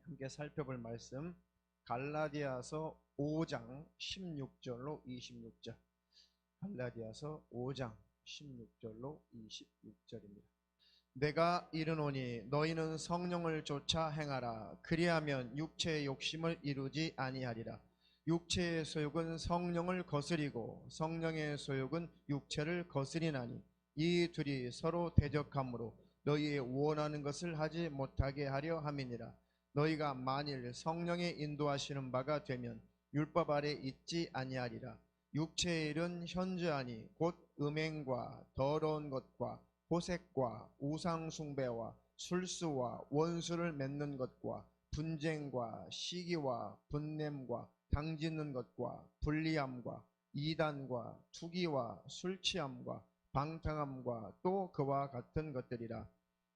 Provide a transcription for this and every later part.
함께 살펴볼 말씀 갈라디아서 5장 16절로 26절. 갈라디아서 5장 16절로 26절입니다. 내가 이르노니 너희는 성령을 쫓아 행하라. 그리하면 육체의 욕심을 이루지 아니하리라. 육체의 소욕은 성령을 거스리고 성령의 소욕은 육체를 거스리나니 이 둘이 서로 대적하므로 너희의 원하는 것을 하지 못하게 하려 함이니라. 너희가 만일 성령의 인도하시는 바가 되면 율법 아래 있지 아니하리라. 육체의 일은 현저하니 곧 음행과 더러운 것과 호색과 우상숭배와 술수와 원수를 맺는 것과 분쟁과 시기와 분냄과 당짓는 것과 불리함과 이단과 투기와 술취함과 방탕함과 또 그와 같은 것들이라.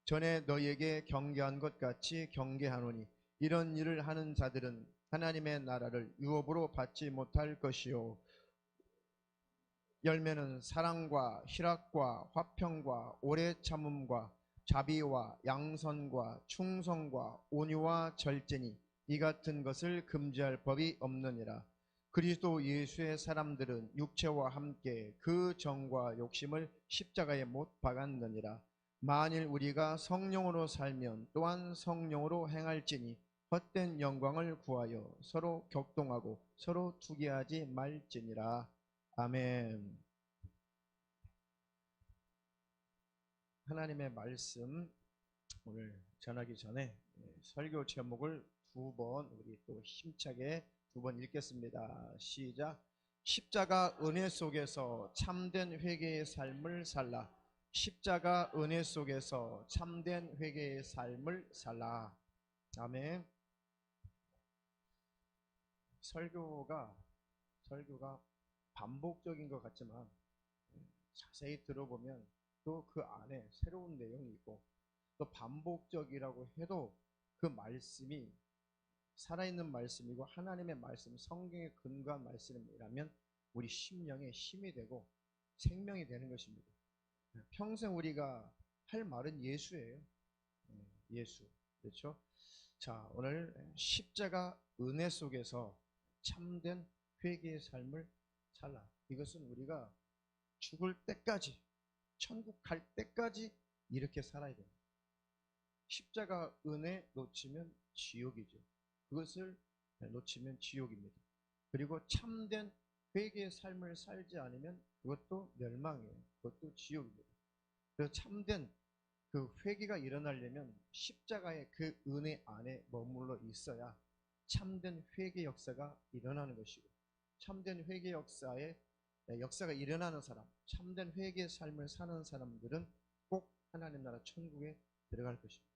전에 너희에게 경계한 것 같이 경계하노니 이런 일을 하는 자들은 하나님의 나라를 유업으로 받지 못할 것이요 열매는 사랑과 희락과 화평과 오래 참음과 자비와 양선과 충성과 온유와 절제니 이 같은 것을 금지할 법이 없느니라. 그리스도 예수의 사람들은 육체와 함께 그 정과 욕심을 십자가에 못 박았느니라. 만일 우리가 성령으로 살면 또한 성령으로 행할지니 헛된 영광을 구하여 서로 격동하고 서로 투기하지 말지니라. 아멘. 하나님의 말씀 오늘 전하기 전에 설교 제목을 두 번 우리 또 힘차게 두 번 읽겠습니다. 시작. 십자가 은혜 속에서 참된 회개의 삶을 살라. 십자가 은혜 속에서 참된 회개의 삶을 살라. 아멘. 설교가 반복적인 것 같지만 자세히 들어보면 또 그 안에 새로운 내용이 있고 또 반복적이라고 해도 그 말씀이 살아있는 말씀이고 하나님의 말씀, 성경에 근거한 말씀이라면 우리 심령에 힘이 되고 생명이 되는 것입니다. 평생 우리가 할 말은 예수예요. 예수. 그렇죠? 자, 오늘 십자가 은혜 속에서 참된 회개의 삶을 살라. 이것은 우리가 죽을 때까지, 천국 갈 때까지 이렇게 살아야 됩니다. 십자가 은혜 놓치면 지옥이죠. 그것을 놓치면 지옥입니다. 그리고 참된 회개의 삶을 살지 않으면 그것도 멸망이에요. 그것도 지옥입니다. 그래서 참된 그 회개가 일어나려면 십자가의 그 은혜 안에 머물러 있어야 참된 회개 역사가 일어나는 것이고, 참된 회개 역사가 일어나는 사람, 참된 회개의 삶을 사는 사람들은 꼭 하나님 나라 천국에 들어갈 것입니다.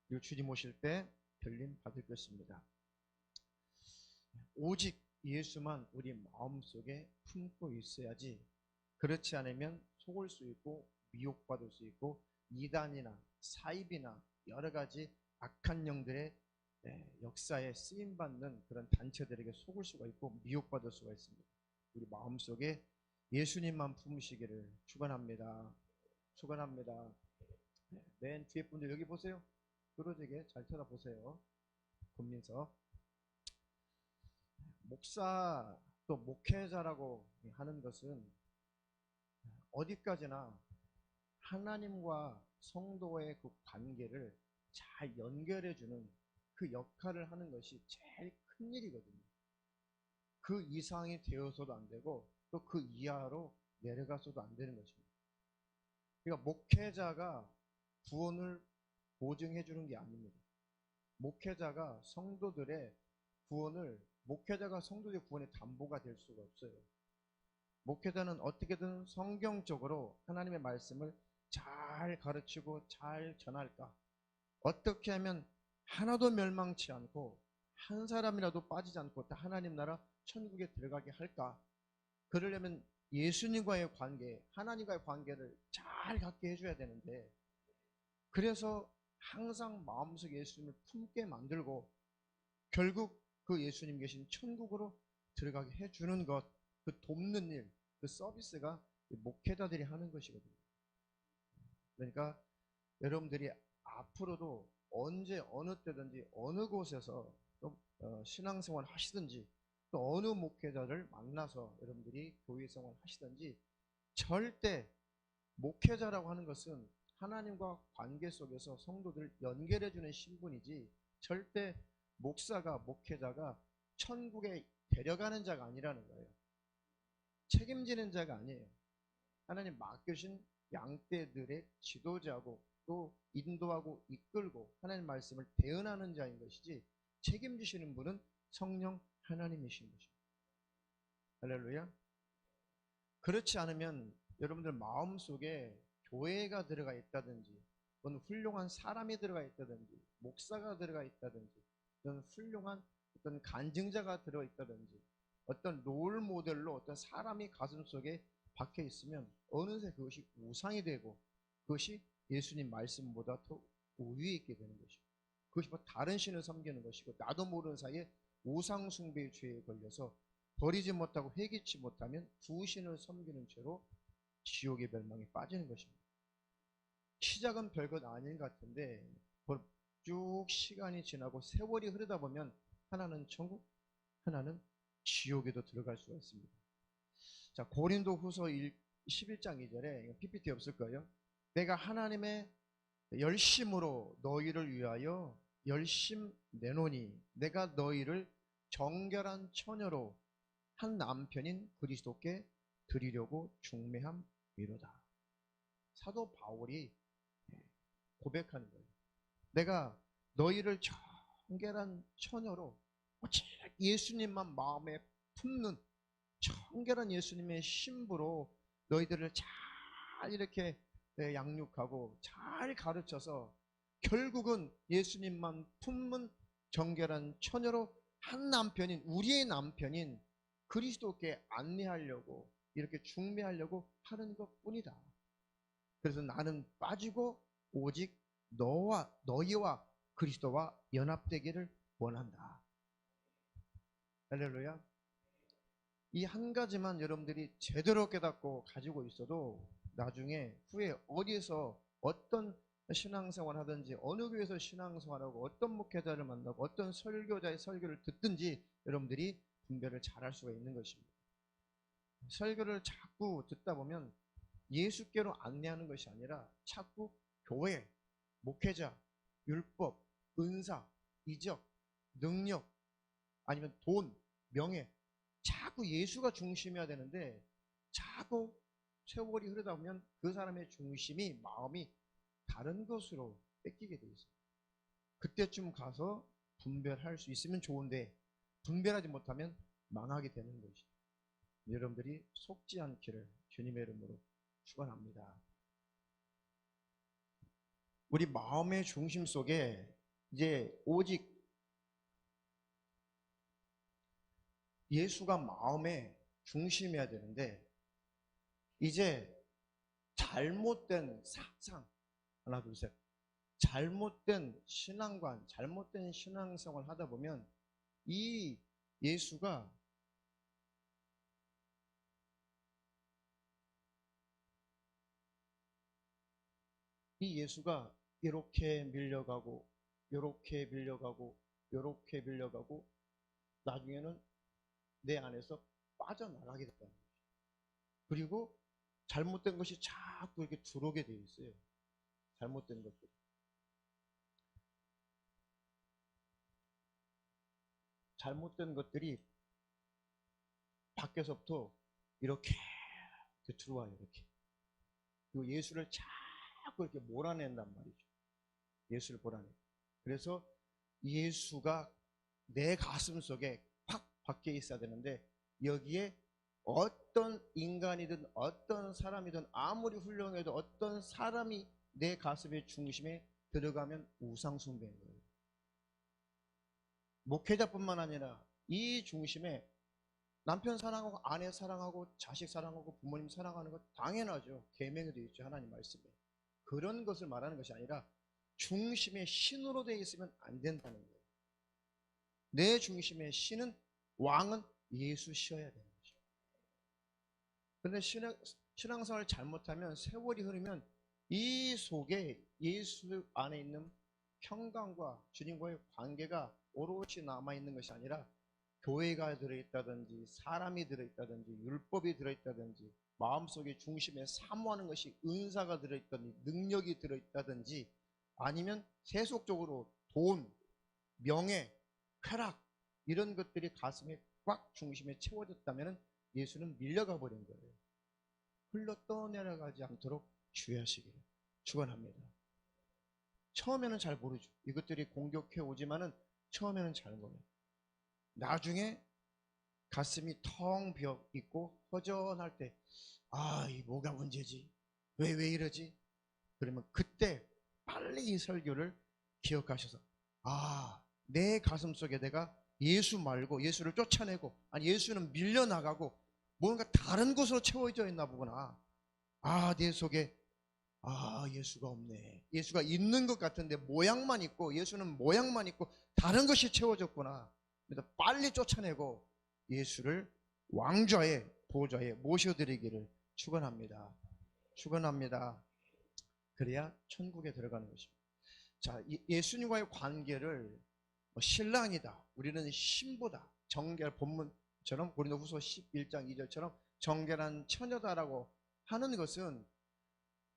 그리고 주님 오실 때 별림 받을 것입니다. 오직 예수만 우리 마음속에 품고 있어야지, 그렇지 않으면 속을 수 있고 미혹받을 수 있고 이단이나 사입이나 여러 가지 악한 영들의 역사에 쓰임받는 그런 단체들에게 속을 수가 있고 미혹받을 수가 있습니다. 우리 마음속에 예수님만 품으시기를 축원합니다. 축원합니다. 맨 뒤에 분들 여기 보세요. 그러지게 잘 쳐다보세요. 국민석 목사 또 목회자라고 하는 것은 어디까지나 하나님과 성도의 그 관계를 잘 연결해주는 그 역할을 하는 것이 제일 큰 일이거든요. 그 이상이 되어서도 안 되고 또 그 이하로 내려가서도 안 되는 것입니다. 그러니까 목회자가 구원을 보증해 주는 게 아닙니다. 목회자가 성도들의 구원의 담보가 될 수가 없어요. 목회자는 어떻게든 성경적으로 하나님의 말씀을 잘 가르치고 잘 전할까? 어떻게 하면 하나도 멸망치 않고 한 사람이라도 빠지지 않고 다 하나님 나라 천국에 들어가게 할까? 그러려면 예수님과의 관계, 하나님과의 관계를 잘 갖게 해줘야 되는데, 그래서 항상 마음속에 예수님을 품게 만들고 결국 그 예수님 계신 천국으로 들어가게 해주는 것, 그 돕는 일, 그 서비스가 목회자들이 하는 것이거든요. 그러니까 여러분들이 앞으로도 언제 어느 때든지 어느 곳에서 또 신앙생활 하시든지 또 어느 목회자를 만나서 여러분들이 교회생활 하시든지 절대 목회자라고 하는 것은 하나님과 관계 속에서 성도들을 연결해주는 신분이지 절대 목회자가 천국에 데려가는 자가 아니라는 거예요. 책임지는 자가 아니에요. 하나님 맡겨신 양떼들의 지도자고 또 인도하고 이끌고 하나님 말씀을 대언하는 자인 것이지 책임지시는 분은 성령 하나님이신 것입니다. 할렐루야. 그렇지 않으면 여러분들 마음속에 교회가 들어가 있다든지 또는 훌륭한 사람이 들어가 있다든지 목사가 들어가 있다든지 또는 훌륭한 어떤 간증자가 들어가 있다든지 어떤 롤 모델로 어떤 사람이 가슴속에 박혀 있으면 어느새 그것이 우상이 되고 그것이 예수님 말씀보다 더 우위에 있게 되는 것이고 그것이 뭐 다른 신을 섬기는 것이고 나도 모르는 사이에 우상 숭배의 죄에 걸려서 버리지 못하고 회개치 못하면 두 신을 섬기는 죄로 지옥의 멸망에 빠지는 것입니다. 시작은 별것 아닌 것 같은데 쭉 시간이 지나고 세월이 흐르다 보면 하나는 천국, 하나는 지옥에도 들어갈 수가 있습니다. 자, 고린도 후서 11장 2절에 PPT 없을 거예요. 내가 하나님의 열심으로 너희를 위하여 열심 내노니 내가 너희를 정결한 처녀로 한 남편인 그리스도께 드리려고 중매함이로다. 사도 바울이 고백하는 거예요. 내가 너희를 정결한 처녀로 오직 예수님만 마음에 품는 정결한 예수님의 신부로 너희들을 잘 이렇게 양육하고 잘 가르쳐서 결국은 예수님만 품는 정결한 처녀로 한 남편인 우리의 남편인 그리스도께 안내하려고 이렇게 중매하려고 하는 것뿐이다. 그래서 나는 빠지고 오직 너희와 그리스도와 연합되기를 원한다. 할렐루야. 이 한 가지만 여러분들이 제대로 깨닫고 가지고 있어도 나중에 후에 어디서 어떤 신앙생활 하든지 어느 교회에서 신앙생활하고 어떤 목회자를 만나고 어떤 설교자의 설교를 듣든지 여러분들이 분별을 잘할 수가 있는 것입니다. 설교를 자꾸 듣다 보면 예수께로 안내하는 것이 아니라 자꾸 교회, 목회자, 율법, 은사, 이적, 능력 아니면 돈, 명예 자꾸 예수가 중심이어야 되는데 자꾸 세월이 흐르다 보면 그 사람의 중심이 마음이 다른 것으로 뺏기게 돼 있어요. 그때쯤 가서 분별할 수 있으면 좋은데 분별하지 못하면 망하게 되는 것이죠. 여러분들이 속지 않기를 주님의 이름으로 축원합니다. 우리 마음의 중심 속에 이제 오직 예수가 마음의 중심이어야 되는데 이제 잘못된 사상 하나 둘 셋 잘못된 신앙관 잘못된 신앙생활을 하다 보면 이 예수가 이렇게 밀려가고 이렇게 밀려가고 이렇게 밀려가고 나중에는 내 안에서 빠져나가게 됐다는 거죠. 그리고 잘못된 것이 자꾸 이렇게 들어오게 돼 있어요. 잘못된 것들이. 잘못된 것들이 밖에서부터 이렇게 들어와요. 이렇게. 그리고 예수를 자꾸 이렇게 몰아낸단 말이죠. 예수를 몰아내. 그래서 예수가 내 가슴 속에 팍 박혀 있어야 되는데 여기에 어떤 인간이든 어떤 사람이든 아무리 훌륭해도 어떤 사람이 내 가슴의 중심에 들어가면 우상숭배인 거예요. 목회자뿐만 아니라 이 중심에 남편 사랑하고 아내 사랑하고 자식 사랑하고 부모님 사랑하는 것 당연하죠. 계명이 되어 있죠. 하나님 말씀에. 그런 것을 말하는 것이 아니라 중심에 신으로 되어 있으면 안 된다는 거예요. 내 중심의 신은 왕은 예수시어야 되는 거죠. 그런데 신앙생활을 잘못하면 세월이 흐르면 이 속에 예수 안에 있는 평강과 주님과의 관계가 오롯이 남아있는 것이 아니라 교회가 들어있다든지 사람이 들어있다든지 율법이 들어있다든지 마음속에 중심에 사모하는 것이 은사가 들어있다든지 능력이 들어있다든지 아니면 세속적으로 돈, 명예, 쾌락 이런 것들이 가슴에 꽉 중심에 채워졌다면 예수는 밀려가 버린 거예요. 흘러 떠내려가지 않도록 주의하시기를 축원합니다. 처음에는 잘 모르죠. 이것들이 공격해 오지만은 처음에는 잘 몰라요. 나중에 가슴이 텅 비어 있고 허전할 때, 아, 이 뭐가 문제지? 왜 이러지? 그러면 그때 빨리 이 설교를 기억하셔서, 아, 내 가슴 속에 내가 예수 말고 예수를 쫓아내고, 아니 예수는 밀려나가고 뭔가 다른 곳으로 채워져 있나 보구나. 아, 내 속에 예수가 없네. 예수가 있는 것 같은데 모양만 있고, 예수는 모양만 있고 다른 것이 채워졌구나. 그래서 빨리 쫓아내고 예수를 왕좌의 보좌에 모셔드리기를 축원합니다. 축원합니다. 그래야 천국에 들어가는 것입니다. 자, 예수님과의 관계를 신랑이다, 우리는 신부다, 정결 본문처럼 고린도후서 11장 2절처럼 정결한 처녀다라고 하는 것은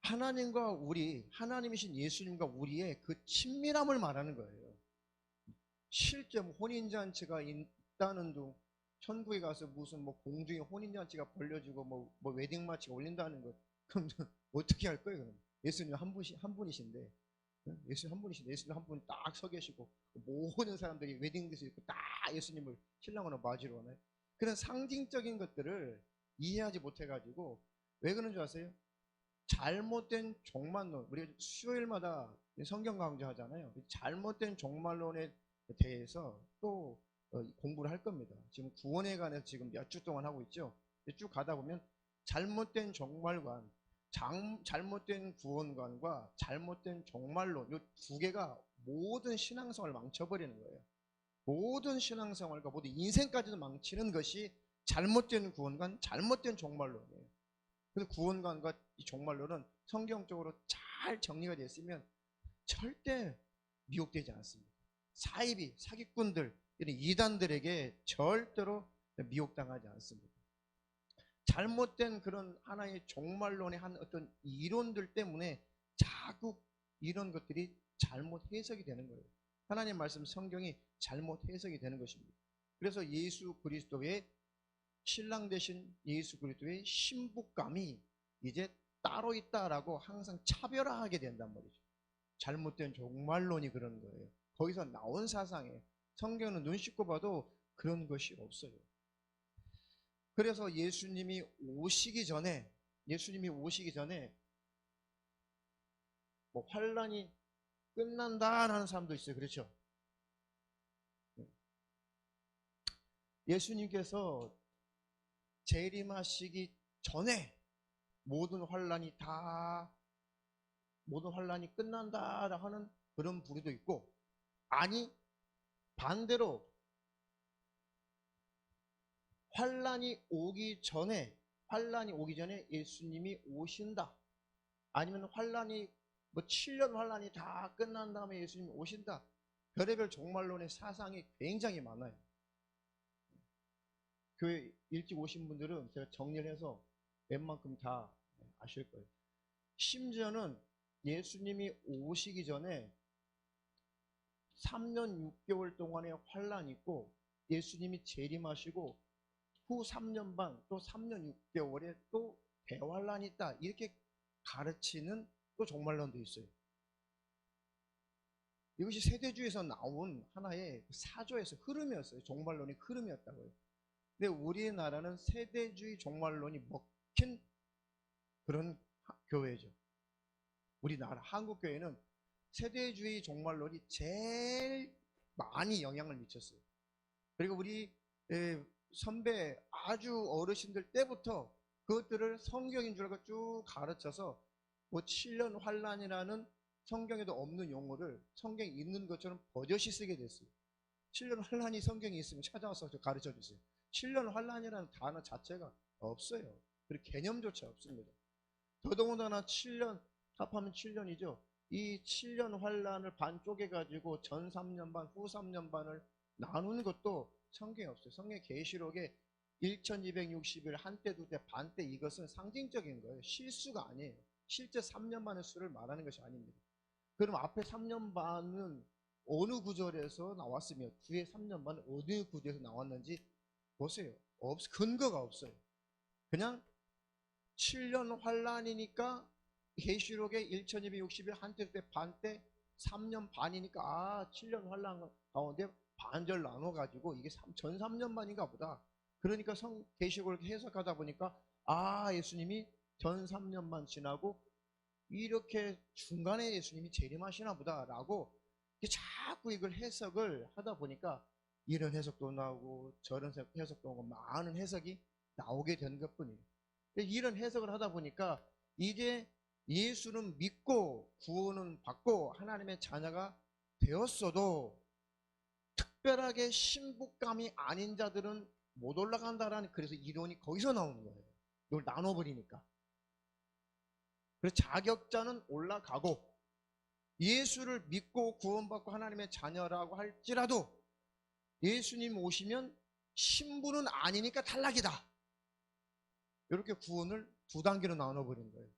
하나님과 우리, 하나님이신 예수님과 우리의 그 친밀함을 말하는 거예요. 실제 혼인잔치가 있다는 둥, 천국에 가서 무슨 공중에 혼인잔치가 벌려지고 웨딩마치가 올린다는 것, 그럼 어떻게 할 거예요? 그럼 예수님 한 분이신데, 예수님 한 분이신데 예수님 한 분 딱 서 계시고 모든 사람들이 웨딩드레스 입고 딱 예수님을 신랑으로 맞이러 오나요? 그런 상징적인 것들을 이해하지 못해가지고 왜 그런 줄 아세요? 잘못된 종말론, 우리가 수요일마다 성경 강좌하잖아요. 잘못된 종말론에 대해서 또 공부를 할 겁니다. 지금 구원에 관해서 지금 몇 주 동안 하고 있죠. 쭉 가다 보면 잘못된 종말관, 잘못된 구원관과 잘못된 종말론, 이 두 개가 모든 신앙생활을 망쳐버리는 거예요. 모든 신앙생활과 모든 인생까지도 망치는 것이 잘못된 구원관, 잘못된 종말론이에요. 그래서 구원관과 이 종말론은 성경적으로 잘 정리가 되어 있으면 절대 미혹되지 않습니다. 사이비, 사기꾼들, 이런 이단들에게 절대로 미혹당하지 않습니다. 잘못된 그런 하나의 종말론의 한 어떤 이론들 때문에 자꾸 이런 것들이 잘못 해석이 되는 거예요. 하나님 말씀 성경이 잘못 해석이 되는 것입니다. 그래서 예수 그리스도의 신랑 되신 예수 그리스도의 신부감이 이제 따로 있다라고 항상 차별화하게 된단 말이죠. 잘못된 종말론이 그런 거예요. 거기서 나온 사상에 성경은 눈 씻고 봐도 그런 것이 없어요. 그래서 예수님이 오시기 전에 환란이 끝난다라는 사람도 있어요. 그렇죠? 예수님께서 재림하시기 전에 모든 환란이 끝난다 하는 그런 부류도 있고, 아니 반대로 환란이 오기 전에 예수님이 오신다, 아니면 환란이 7년 환란이 다 끝난 다음에 예수님이 오신다, 별의별 종말론의 사상이 굉장히 많아요. 교회 일찍 오신 분들은 제가 정리를 해서 웬만큼 다 아실 거예요. 심지어는 예수님이 오시기 전에 3년 6개월 동안의 환란이 있고, 예수님이 재림하시고 후 3년 반 또 3년 6개월에 또 대환란이 있다, 이렇게 가르치는 또 종말론도 있어요. 이것이 세대주의에서 나온 하나의 사조에서 흐름이었어요. 종말론이 흐름이었다고요. 근데 우리나라는 세대주의 종말론이 먹힌 그런 교회죠. 우리나라 한국교회는 세대주의 종말론이 제일 많이 영향을 미쳤어요. 그리고 우리 선배 아주 어르신들 때부터 그것들을 성경인 줄 알고 쭉 가르쳐서 7년 환란이라는 성경에도 없는 용어를 성경에 있는 것처럼 버젓이 쓰게 됐어요. 7년 환란이 성경에 있으면 찾아와서 가르쳐 주세요. 7년 환란이라는 단어 자체가 없어요. 그리고 개념조차 없습니다. 더더군다나 7년 합하면 7년이죠. 이 7년 환란을 반 쪼개가지고 전 3년 반, 후 3년 반을 나누는 것도 성경에 없어요. 성경 계시록에 1260일, 한때, 두때, 반때, 이것은 상징적인 거예요. 실수가 아니에요. 실제 3년 반의 수를 말하는 것이 아닙니다. 그럼 앞에 3년 반은 어느 구절에서 나왔으며 뒤에 3년 반은 어느 구절에서 나왔는지 보세요. 근거가 없어요. 그냥 7년 환란이니까 계시록에 1260일, 한때, 두때, 반때, 3년 반이니까 7년 환란 가운데 반절 나눠가지고 이게 전 3년 반인가 보다. 그러니까 계시록을 해석하다 보니까 예수님이 전 3년만 지나고 이렇게 중간에 예수님이 재림하시나 보다라고 자꾸 이걸 해석을 하다 보니까 이런 해석도 나오고 저런 해석도 나오고 많은 해석이 나오게 된 것뿐이에요. 이런 해석을 하다 보니까 이제 예수는 믿고 구원은 받고 하나님의 자녀가 되었어도 특별하게 신부감이 아닌 자들은 못 올라간다라는, 그래서 이론이 거기서 나오는 거예요. 이걸 나눠버리니까. 그래서 자격자는 올라가고 예수를 믿고 구원받고 하나님의 자녀라고 할지라도 예수님 오시면 신부는 아니니까 탈락이다. 이렇게 구원을 두 단계로 나눠버린 거예요.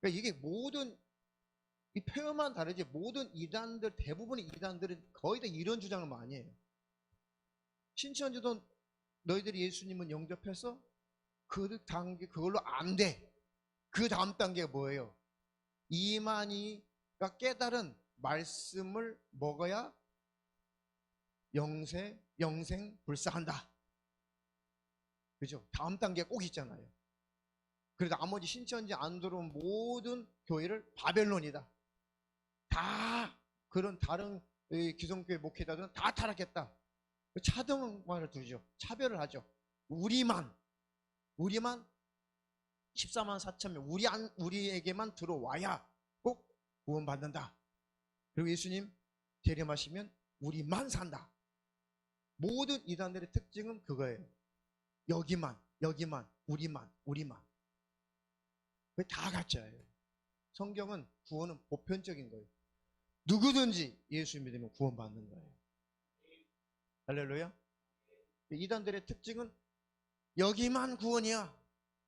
그러니까 이게 모든 이 표현만 다르지 모든 이단들, 대부분의 이단들은 거의 다 이런 주장을 많이 해요. 신천지도 너희들이 예수님은 영접해서 그 단계 그걸로 안 돼. 그 다음 단계가 뭐예요? 이만희가 깨달은 말씀을 먹어야 영생 불사한다. 그죠? 다음 단계가 꼭 있잖아요. 그래서 나머지 신천지 안 들어온 모든 교회를 바벨론이다. 다 그런 다른 기성교회 목회자들은 다 타락했다. 차등만을 두죠. 차별을 하죠. 우리만 14만 4천 명 우리에게만 들어와야 꼭 구원받는다. 그리고 예수님 재림하시면 우리만 산다. 모든 이단들의 특징은 그거예요. 여기만 우리만 그게 다 가짜예요. 성경은 구원은 보편적인 거예요. 누구든지 예수 믿으면 구원받는 거예요. 할렐루야. 이단들의 특징은 여기만 구원이야.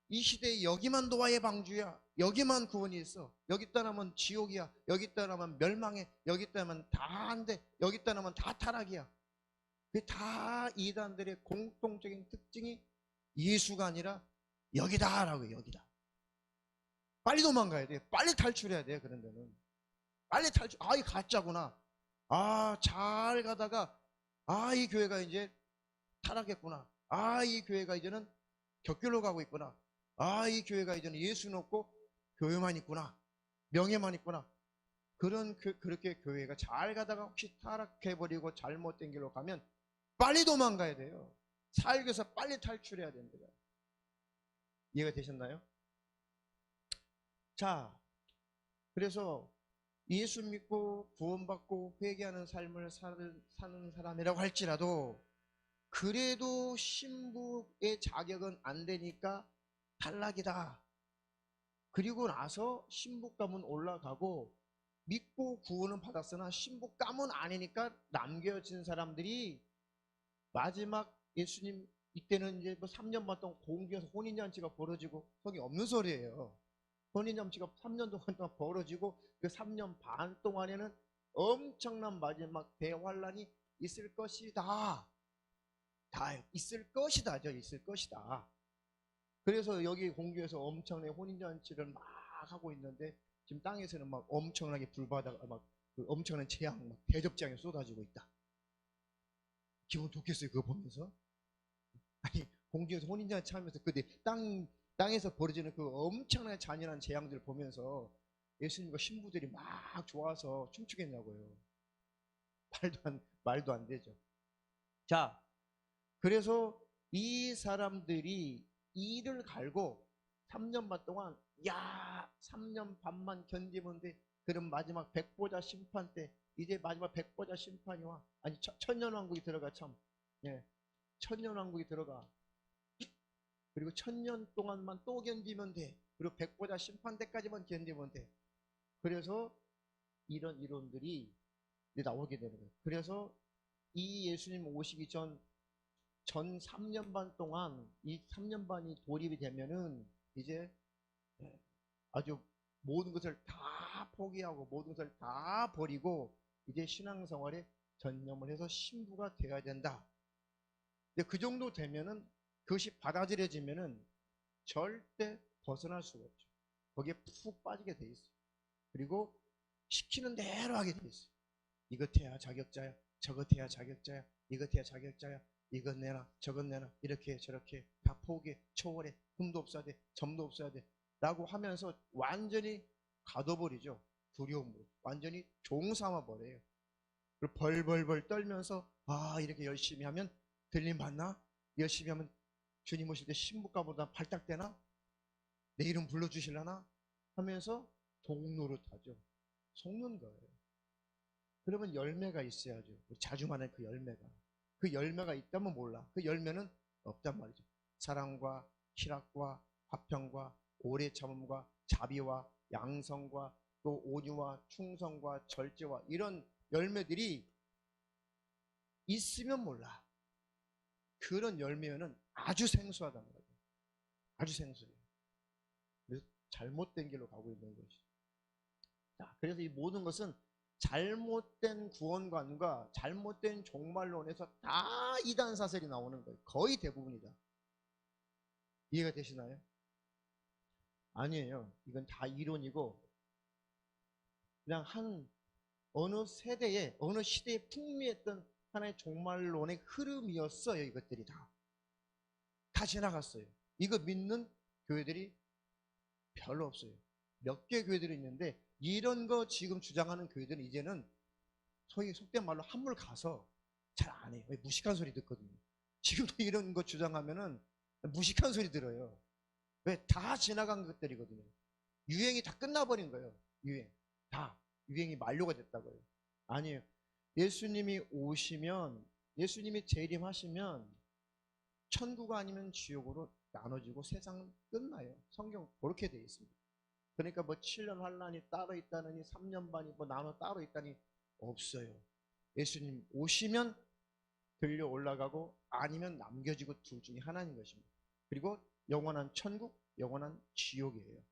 이 시대에 여기만 노아의 방주야. 여기만 구원이 있어. 여기 떠나면 지옥이야. 여기 떠나면 멸망해. 여기 떠나면 다 안 돼. 여기 떠나면 다 타락이야. 그게 다 이단들의 공통적인 특징이 예수가 아니라 여기다라고. 여기다. 빨리 도망가야 돼. 빨리 탈출해야 돼. 그런 데는 빨리 탈출. 이 가짜구나. 잘 가다가 이 교회가 이제 타락했구나. 이 교회가 이제는 격결로 가고 있구나. 이 교회가 이제는 예수는 없고 교회만 있구나. 명예만 있구나. 그렇게 교회가 잘 가다가 혹시 타락해버리고 잘못된 길로 가면 빨리 도망가야 돼요. 살기 위해서 빨리 탈출해야 됩니다. 이해가 되셨나요? 자, 그래서 예수 믿고 구원받고 회개하는 삶을 사는 사람이라고 할지라도 그래도 신부의 자격은 안 되니까 탈락이다. 그리고 나서 신부감은 올라가고 믿고 구원은 받았으나 신부감은 아니니까 남겨진 사람들이 마지막 예수님 이때는 이제 뭐 3년 반 동안 공중에서 혼인잔치가 벌어지고 성이 없는 소리예요. 혼인잔치가 3년 동안 벌어지고 그 3년 반 동안에는 엄청난 마지막 대환란이 있을 것이다. 다 있을 것이다죠. 있을 것이다. 그래서 여기 공주에서 엄청나게 혼인잔치를 막 하고 있는데 지금 땅에서는 막 엄청나게 불바다가 막그 엄청난 재앙, 막 대접장에 쏟아지고 있다. 기분 좋겠어요, 그거 보면서? 아니, 공주에서 혼인잔치 하면서 근데 땅에서 벌어지는 그 엄청나게 잔인한 재앙들을 보면서 예수님과 신부들이 막 좋아서 춤추겠냐고요. 말도 안 되죠. 자, 그래서 이 사람들이 이를 갈고 3년 반 동안 3년 반만 견디면 돼. 그럼 마지막 백보자 심판 때 이제 마지막 백보자 심판이 와. 아니 천년왕국이 들어가 참. 예, 천년왕국이 들어가. 그리고 1000년 동안만 또 견디면 돼. 그리고 백보자 심판 때까지만 견디면 돼. 그래서 이런 이론들이 이제 나오게 되는 거예요. 그래서 이 예수님 오시기 전 3년 반 동안 이 3년 반이 돌입이 되면은 이제 아주 모든 것을 다 포기하고 모든 것을 다 버리고 이제 신앙생활에 전념을 해서 신부가 되어야 된다. 근데 그 정도 되면은 그것이 받아들여지면은 절대 벗어날 수가 없죠. 거기에 푹 빠지게 돼 있어요. 그리고 시키는 대로 하게 돼 있어요. 이것 해야 자격자야, 저것 해야 자격자야, 이것 해야 자격자야, 이것 내놔, 저것 내놔, 이렇게 저렇게 다 포기해, 초월해, 흠도 없어야 돼, 점도 없어야 돼 라고 하면서 완전히 가둬버리죠. 두려움으로 완전히 종삼아 버려요. 그리고 벌벌벌 떨면서 이렇게 열심히 하면 들림 받나? 열심히 하면 주님 오실 때 신부가보다 발탁되나? 내 이름 불러주실라나? 하면서 동노릇하죠. 속는 거예요. 그러면 열매가 있어야죠. 자주 말하는 그 열매가. 그 열매가 있다면 몰라. 그 열매는 없단 말이죠. 사랑과 희락과 화평과 오래 참음과 자비와 양성과 또 온유와 충성과 절제와 이런 열매들이 있으면 몰라. 그런 열매는 아주 생소하단 말이에요. 아주 생소해요. 그래서 잘못된 길로 가고 있는 것이죠. 자, 그래서 이 모든 것은 잘못된 구원관과 잘못된 종말론에서 다 이단 사설이 나오는 거예요. 거의 대부분이다. 이해가 되시나요? 아니에요. 이건 다 이론이고 그냥 어느 세대에 어느 시대에 풍미했던 하나의 종말론의 흐름이었어요. 이것들이 다 지나갔어요. 이거 믿는 교회들이 별로 없어요. 몇 개 교회들이 있는데 이런 거 지금 주장하는 교회들은 이제는 소위 속된 말로 한물 가서 잘 안 해요. 무식한 소리 듣거든요. 지금도 이런 거 주장하면은 무식한 소리 들어요. 왜? 다 지나간 것들이거든요. 유행이 다 끝나버린 거예요. 유행이 만료가 됐다고요. 아니에요. 예수님이 오시면, 예수님이 재림하시면 천국 아니면 지옥으로 나눠지고 세상은 끝나요. 성경 그렇게 되어 있습니다. 그러니까 뭐 7년 환란이 따로 있다느니 3년 반이 뭐 나눠 따로 있다니 없어요. 예수님 오시면 들려 올라가고 아니면 남겨지고 둘 중에 하나인 것입니다. 그리고 영원한 천국, 영원한 지옥이에요.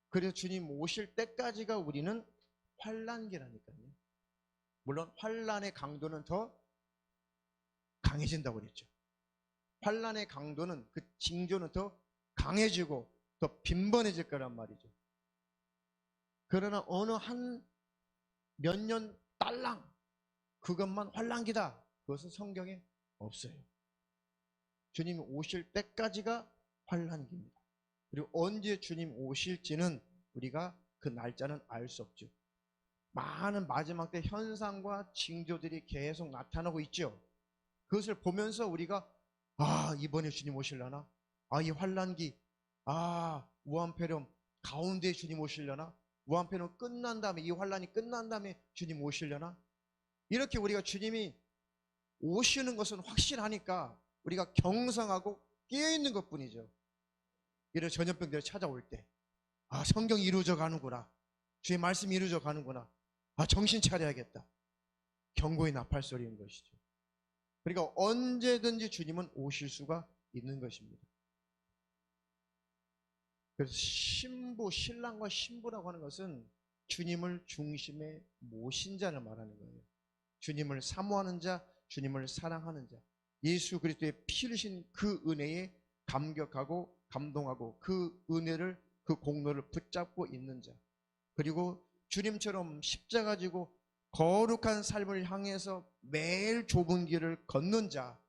그래서 주님 오실 때까지가 우리는 환란기라니까요. 물론 환란의 강도는 더 강해진다고 그랬죠. 환란의 강도는 그 징조는 더 강해지고 더 빈번해질 거란 말이죠. 그러나 어느 한 몇 년 딸랑 그것만 환란기다. 그것은 성경에 없어요. 주님이 오실 때까지가 환란기입니다. 그리고 언제 주님 오실지는 우리가 그 날짜는 알 수 없죠. 많은 마지막 때 현상과 징조들이 계속 나타나고 있죠. 그것을 보면서 우리가 이번에 주님 오실려나? 이 환란기, 우한폐렴 가운데 주님 오실려나? 우한폐렴 끝난 다음에, 이 환란이 끝난 다음에 주님 오실려나? 이렇게 우리가 주님이 오시는 것은 확실하니까 우리가 경성하고 깨어있는 것뿐이죠. 이런 전염병들이 찾아올 때 성경이 이루어져 가는구나, 주의 말씀이 이루어져 가는구나, 정신 차려야겠다, 경고의 나팔소리인 것이죠. 그러니까 언제든지 주님은 오실 수가 있는 것입니다. 그래서 신랑과 신부라고 하는 것은 주님을 중심에 모신 자를 말하는 거예요. 주님을 사모하는 자, 주님을 사랑하는 자, 예수 그리스도의 피 흘리신 그 은혜에 감격하고 감동하고 그 은혜를, 그 공로를 붙잡고 있는 자, 그리고 주님처럼 십자가 지고 거룩한 삶을 향해서 매일 좁은 길을 걷는 자,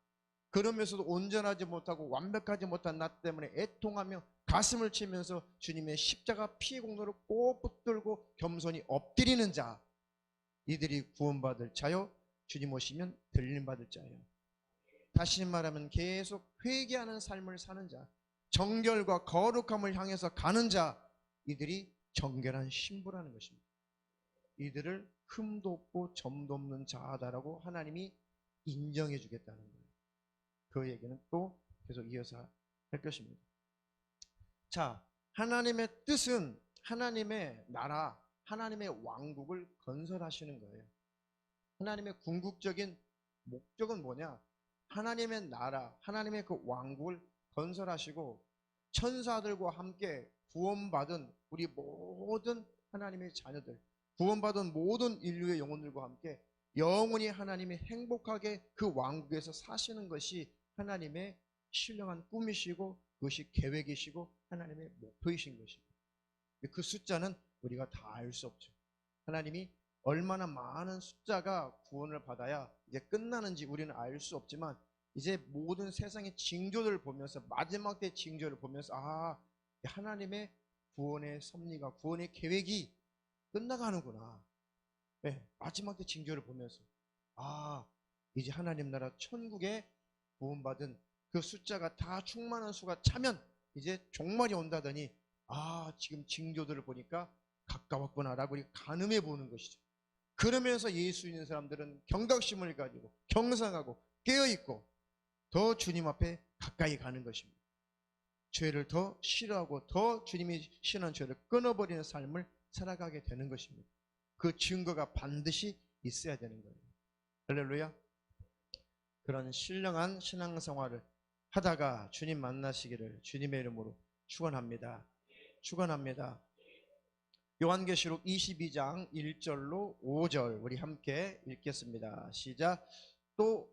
그러면서도 온전하지 못하고 완벽하지 못한 나 때문에 애통하며 가슴을 치면서 주님의 십자가 피의 공로를 꼭 붙들고 겸손히 엎드리는 자, 이들이 구원받을 자요, 주님 오시면 들림받을 자예요. 다시 말하면 계속 회개하는 삶을 사는 자, 정결과 거룩함을 향해서 가는 자, 이들이 정결한 신부라는 것입니다. 이들을 흠도 없고 점도 없는 자다라고 하나님이 인정해 주겠다는 거예요. 그 얘기는 또 계속 이어서 할 것입니다. 자, 하나님의 뜻은 하나님의 나라, 하나님의 왕국을 건설하시는 거예요. 하나님의 궁극적인 목적은 뭐냐? 하나님의 나라, 하나님의 그 왕국을 건설하시고 천사들과 함께 구원받은 우리 모든 하나님의 자녀들, 구원받은 모든 인류의 영혼들과 함께 영원히 하나님이 행복하게 그 왕국에서 사시는 것이 하나님의 신령한 꿈이시고 그것이 계획이시고 하나님의 목표이신 것입니다. 그 숫자는 우리가 다 알 수 없죠. 하나님이 얼마나 많은 숫자가 구원을 받아야 이제 끝나는지 우리는 알 수 없지만 이제 모든 세상의 징조들을 보면서 마지막 때 징조를 보면서 하나님의 구원의 섭리가 구원의 계획이 끝나가는구나. 네, 마지막 때 징조를 보면서 이제 하나님 나라 천국에 구원받은 그 숫자가 다 충만한 수가 차면 이제 종말이 온다더니 지금 징조들을 보니까 가까웠구나라고 우리 가늠해 보는 것이죠. 그러면서 예수 있는 사람들은 경각심을 가지고 경상하고 깨어있고 더 주님 앞에 가까이 가는 것입니다. 죄를 더 싫어하고 더 주님이 싫어하는 죄를 끊어버리는 삶을 살아가게 되는 것입니다. 그 증거가 반드시 있어야 되는 거예요. 할렐루야. 그런 신령한 신앙생활을 하다가 주님 만나시기를 주님의 이름으로 축원합니다. 축원합니다. 요한계시록 22장 1절로 5절 우리 함께 읽겠습니다. 시작. 또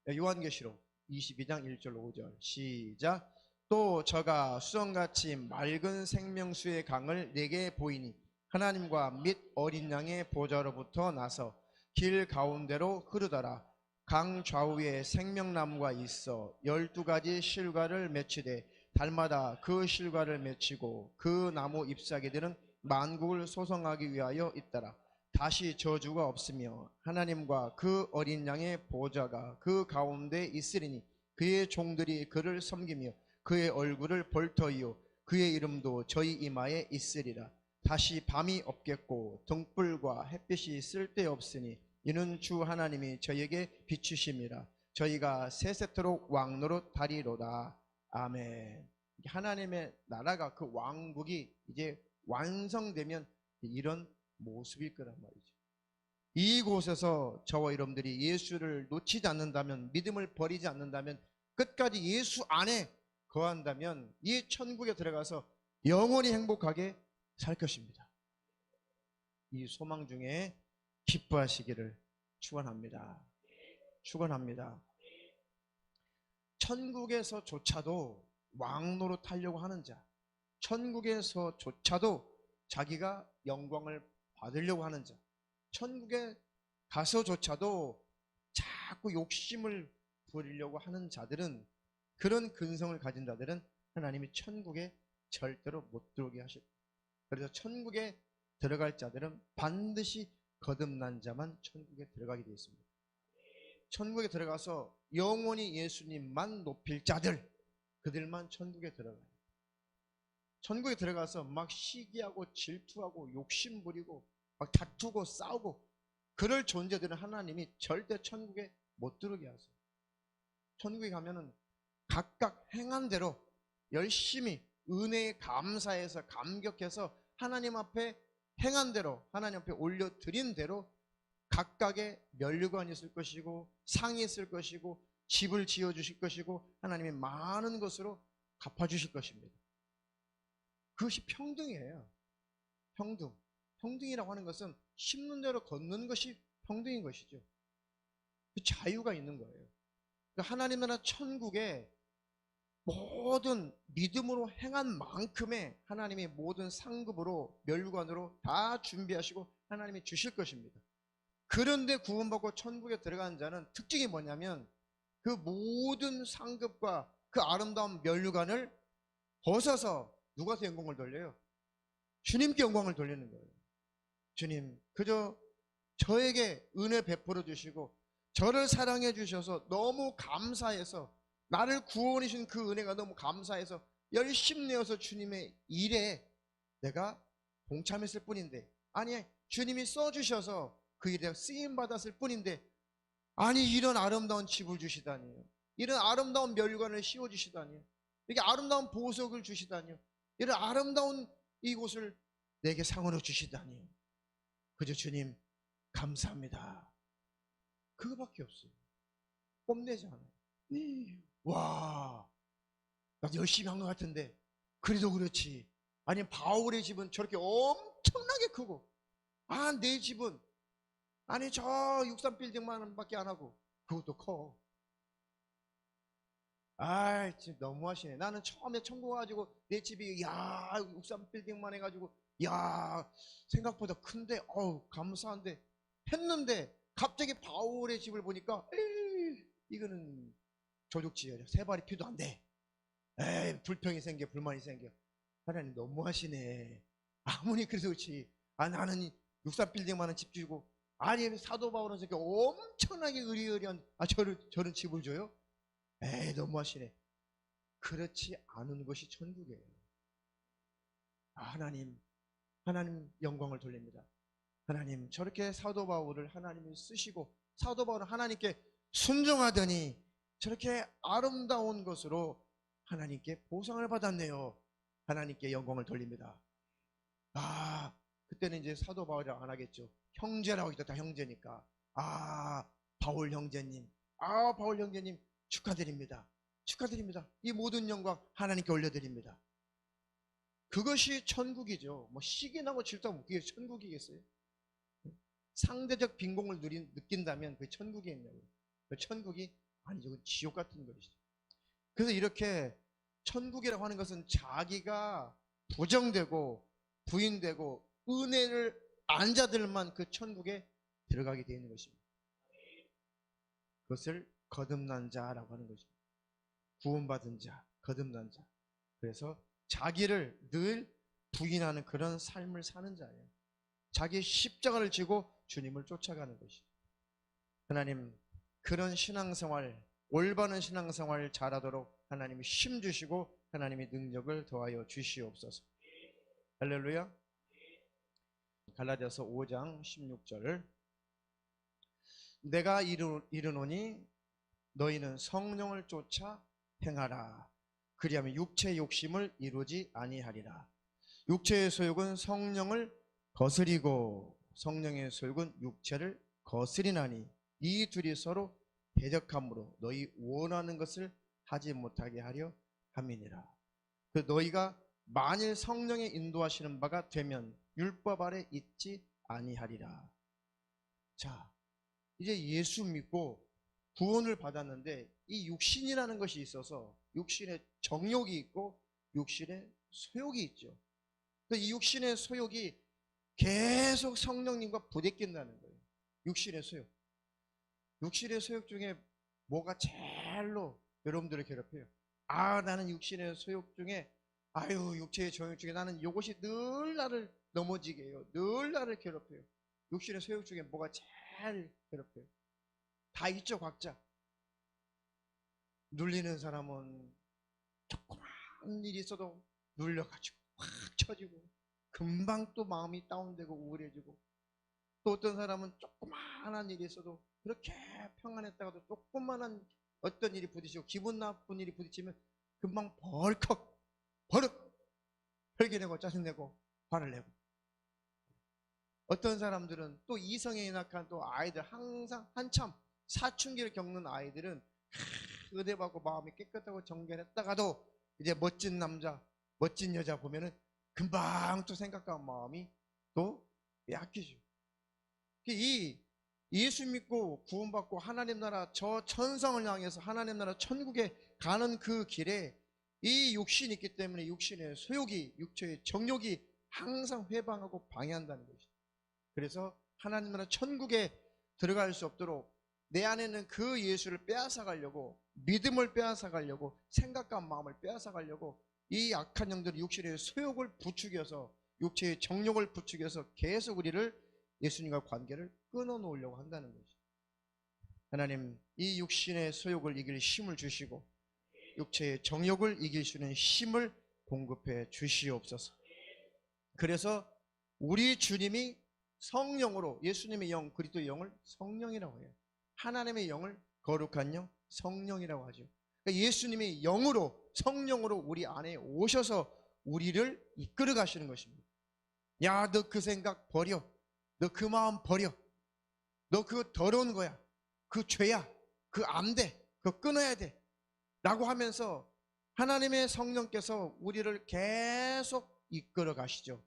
요한계시록 22장 1절로 5절 시작. 또 저가 수정같이 맑은 생명수의 강을 내게 보이니 하나님과 및 어린 양의 보좌로부터 나서 길 가운데로 흐르더라. 강 좌우에 생명나무가 있어 12가지 실과를 맺히되 달마다 그 실과를 맺히고 그 나무 잎사귀들은 만국을 소성하기 위하여 있더라. 다시 저주가 없으며 하나님과 그 어린 양의 보좌가 그 가운데 있으리니 그의 종들이 그를 섬기며 그의 얼굴을 볼터이요 그의 이름도 저희 이마에 있으리라. 다시 밤이 없겠고 등불과 햇빛이 쓸데없으니 이는 주 하나님이 저희에게 비추심이라. 저희가 세세토록 왕노릇 하리로다. 아멘. 하나님의 나라가 그 왕국이 이제 완성되면 이런 모습일 거란 말이죠. 이곳에서 저와 여러분들이 예수를 놓치지 않는다면, 믿음을 버리지 않는다면, 끝까지 예수 안에 거한다면 이 천국에 들어가서 영원히 행복하게 살 것입니다. 이 소망 중에 기뻐하시기를 축원합니다. 축원합니다. 천국에서조차도 왕노릇 하려고 하는 자, 천국에서조차도 자기가 영광을 받으려고 하는 자, 천국에 가서조차도 자꾸 욕심을 부리려고 하는 자들은, 그런 근성을 가진 자들은 하나님이 천국에 절대로 못 들어오게 하실 거예요. 그래서 천국에 들어갈 자들은 반드시 거듭난 자만 천국에 들어가게 되어 있습니다. 천국에 들어가서 영원히 예수님만 높일 자들, 그들만 천국에 들어가요. 천국에 들어가서 막 시기하고 질투하고 욕심 부리고 막 다투고 싸우고 그럴 존재들은 하나님이 절대 천국에 못 들어오게 하세요. 천국에 가면은 각각 행한 대로 열심히 은혜에 감사해서 감격해서 하나님 앞에 행한 대로, 하나님 앞에 올려드린 대로 각각의 면류관이 있을 것이고 상이 있을 것이고 집을 지어주실 것이고 하나님이 많은 것으로 갚아주실 것입니다. 그것이 평등이에요. 평등. 평등이라고 하는 것은 심는 대로 걷는 것이 평등인 것이죠. 그 자유가 있는 거예요. 하나님 나라 천국에 모든 믿음으로 행한 만큼의 하나님이 모든 상급으로 면류관으로 다 준비하시고 하나님이 주실 것입니다. 그런데 구원받고 천국에 들어가는 자는 특징이 뭐냐면 그 모든 상급과 그 아름다운 면류관을 벗어서 누구한테 영광을 돌려요? 주님께 영광을 돌리는 거예요. 주님, 그저 저에게 은혜 베풀어 주시고 저를 사랑해 주셔서 너무 감사해서, 나를 구원해 주신 그 은혜가 너무 감사해서 열심히 내어서 주님의 일에 내가 동참했을 뿐인데, 아니 주님이 써주셔서 그 일에 쓰임 받았을 뿐인데, 아니 이런 아름다운 집을 주시다니요, 이런 아름다운 멸관을 씌워주시다니요, 이렇게 아름다운 보석을 주시다니요, 이런 아름다운 이곳을 내게 상으로 주시다니 그저 주님 감사합니다. 그거밖에 없어요. 뽐내지 않아요. 와, 나도 열심히 한 것 같은데 그래도 그렇지. 아니 바울의 집은 저렇게 엄청나게 크고, 아 내 집은 아니 저 63빌딩만 밖에 안 하고 그것도 커. 아 진짜 너무하시네. 나는 처음에 천국 가지고 내 집이 야 63빌딩만 해가지고 야 생각보다 큰데 어우 감사한데 했는데 갑자기 바울의 집을 보니까 에이, 이거는 조죽지어져. 세 발이 피도 안 돼. 에이 불평이 생겨 불만이 생겨. 하나님 너무하시네. 아무리 그래도 그렇지. 아 나는 63빌딩만 한 집 주고, 아니 사도 바울은 저렇게 엄청나게 의리의리한 저런 집을 줘요? 에이 너무하시네. 그렇지 않은 것이 천국이에요. 아, 하나님 영광을 돌립니다. 하나님 저렇게 사도 바울을 하나님이 쓰시고, 사도 바울은 하나님께 순종하더니 저렇게 아름다운 것으로 하나님께 보상을 받았네요. 하나님께 영광을 돌립니다. 아 그때는 이제 사도 바울이 안 하겠죠. 형제라고 했다. 형제니까. 아 바울 형제님, 아 바울 형제님 축하드립니다. 축하드립니다. 이 모든 영광 하나님께 올려드립니다. 그것이 천국이죠. 뭐 시기 나고 질투하면 그게 천국이겠어요? 상대적 빈공을 느낀다면 그게 천국이겠냐고요. 그 천국이 아니죠. 그 지옥 같은 것이죠. 그래서 이렇게 천국이라고 하는 것은 자기가 부정되고 부인되고 은혜를 안 자들만 그 천국에 들어가게 되어 있는 것입니다. 그것을 거듭난 자라고 하는 것입니다. 구원받은 자, 거듭난 자. 그래서 자기를 늘 부인하는 그런 삶을 사는 자예요. 자기 십자가를 지고 주님을 쫓아가는 것이죠. 하나님 그런 신앙생활, 올바른 신앙생활 잘하도록 하나님이 힘 주시고 하나님의 능력을 더하여 주시옵소서. 할렐루야. 갈라디아서 5장 16절. 내가 이르노니 너희는 성령을 쫓아 행하라. 그리하면 육체의 욕심을 이루지 아니하리라. 육체의 소욕은 성령을 거스리고 성령의 소욕은 육체를 거스리나니 이 둘이 서로 대적함으로 너희 원하는 것을 하지 못하게 하려 함이니라. 그 너희가 만일 성령의 인도하시는 바가 되면 율법 아래 있지 아니하리라. 자, 이제 예수 믿고 구원을 받았는데 이 육신이라는 것이 있어서 육신의 정욕이 있고 육신의 소욕이 있죠. 이 육신의 소욕이 계속 성령님과 부대낀다는 거예요. 육신의 소욕. 육신의 소욕 중에 뭐가 제일로 여러분들을 괴롭혀요? 아 나는 육신의 소욕 중에 아유 육체의 정욕 중에 나는 이것이 늘 나를 넘어지게 해요. 늘 나를 괴롭혀요. 육신의 소욕 중에 뭐가 제일 괴롭혀요? 다 있죠 각자. 눌리는 사람은 조그만 일이 있어도 눌려가지고 확 쳐지고 금방 또 마음이 다운되고 우울해지고, 또 어떤 사람은 조그만한 일이 있어도 그렇게 평안했다가도 조그만한 어떤 일이 부딪히고 기분 나쁜 일이 부딪히면 금방 벌컥 버릇 혈기내고 짜증내고 화를 내고, 어떤 사람들은 또 이성에 낙한 또 아이들, 항상 한참 사춘기를 겪는 아이들은 의대받고 마음이 깨끗하고 정결했다가도 이제 멋진 남자 멋진 여자 보면은 금방 또 생각하는 마음이 또 약해지죠. 이 예수 믿고 구원받고 하나님 나라 저 천성을 향해서 하나님 나라 천국에 가는 그 길에 이 육신이 있기 때문에 육신의 소욕이, 육체의 정욕이 항상 회방하고 방해한다는 것이죠. 그래서 하나님 나라 천국에 들어갈 수 없도록 내 안에는 그 예수를 빼앗아 가려고, 믿음을 빼앗아 가려고, 생각과 마음을 빼앗아 가려고 이 악한 영들이 육신의 소욕을 부추겨서, 육체의 정욕을 부추겨서 계속 우리를 예수님과 관계를 끊어놓으려고 한다는 것이죠. 하나님 이 육신의 소욕을 이길 힘을 주시고 육체의 정욕을 이길 수 있는 힘을 공급해 주시옵소서. 그래서 우리 주님이 성령으로, 예수님의 영, 그리스도의 영을 성령이라고 해요. 하나님의 영을 거룩한 영, 성령이라고 하죠. 그러니까 예수님이 영으로, 성령으로 우리 안에 오셔서 우리를 이끌어 가시는 것입니다. 야, 너 그 생각 버려. 너 그 마음 버려. 너 그거 더러운 거야. 그 죄야. 그거 안 돼. 그거 끊어야 돼. 라고 하면서 하나님의 성령께서 우리를 계속 이끌어 가시죠.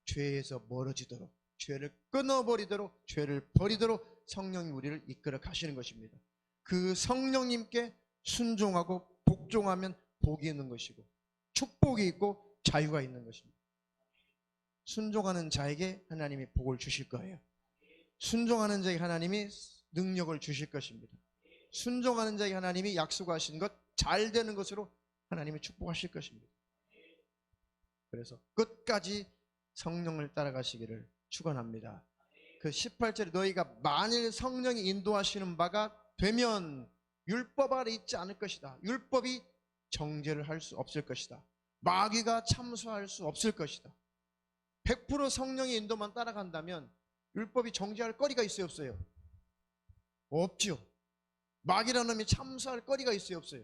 죄에서 멀어지도록, 죄를 끊어버리도록, 죄를 버리도록 성령이 우리를 이끌어 가시는 것입니다. 그 성령님께 순종하고 복종하면 복이 있는 것이고 축복이 있고 자유가 있는 것입니다. 순종하는 자에게 하나님이 복을 주실 거예요. 순종하는 자에게 하나님이 능력을 주실 것입니다. 순종하는 자에게 하나님이 약속하신 것 잘 되는 것으로 하나님이 축복하실 것입니다. 그래서 끝까지 성령을 따라가시기를 축원합니다. 그 18절에 너희가 만일 성령이 인도하시는 바가 되면 율법 아래 있지 않을 것이다. 율법이 정죄를 할 수 없을 것이다. 마귀가 참소할 수 없을 것이다. 100% 성령의 인도만 따라간다면 율법이 정죄할 거리가 있어요, 없어요? 없죠. 마귀라는 놈이 참소할 거리가 있어요, 없어요?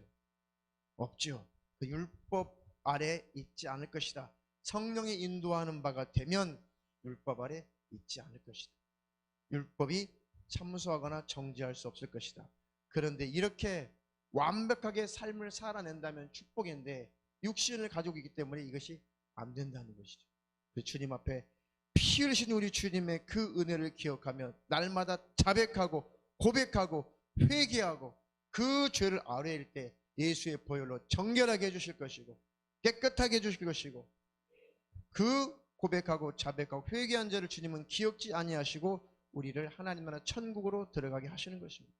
없죠. 그 율법 아래 있지 않을 것이다. 성령이 인도하는 바가 되면 율법 아래 있지 않을 것이다. 율법이 참소하거나 정죄할 수 없을 것이다. 그런데 이렇게 완벽하게 삶을 살아낸다면 축복인데 육신을 가지고 있기 때문에 이것이 안 된다는 것이죠. 그 주님 앞에 피 흘리신 우리 주님의 그 은혜를 기억하며 날마다 자백하고 고백하고 회개하고 그 죄를 아뢰일 때 예수의 보혈로 정결하게 해주실 것이고 깨끗하게 해주실 것이고 그 고백하고 자백하고 회개한 죄를 주님은 기억지 아니하시고 우리를 하나님 나라 천국으로 들어가게 하시는 것입니다.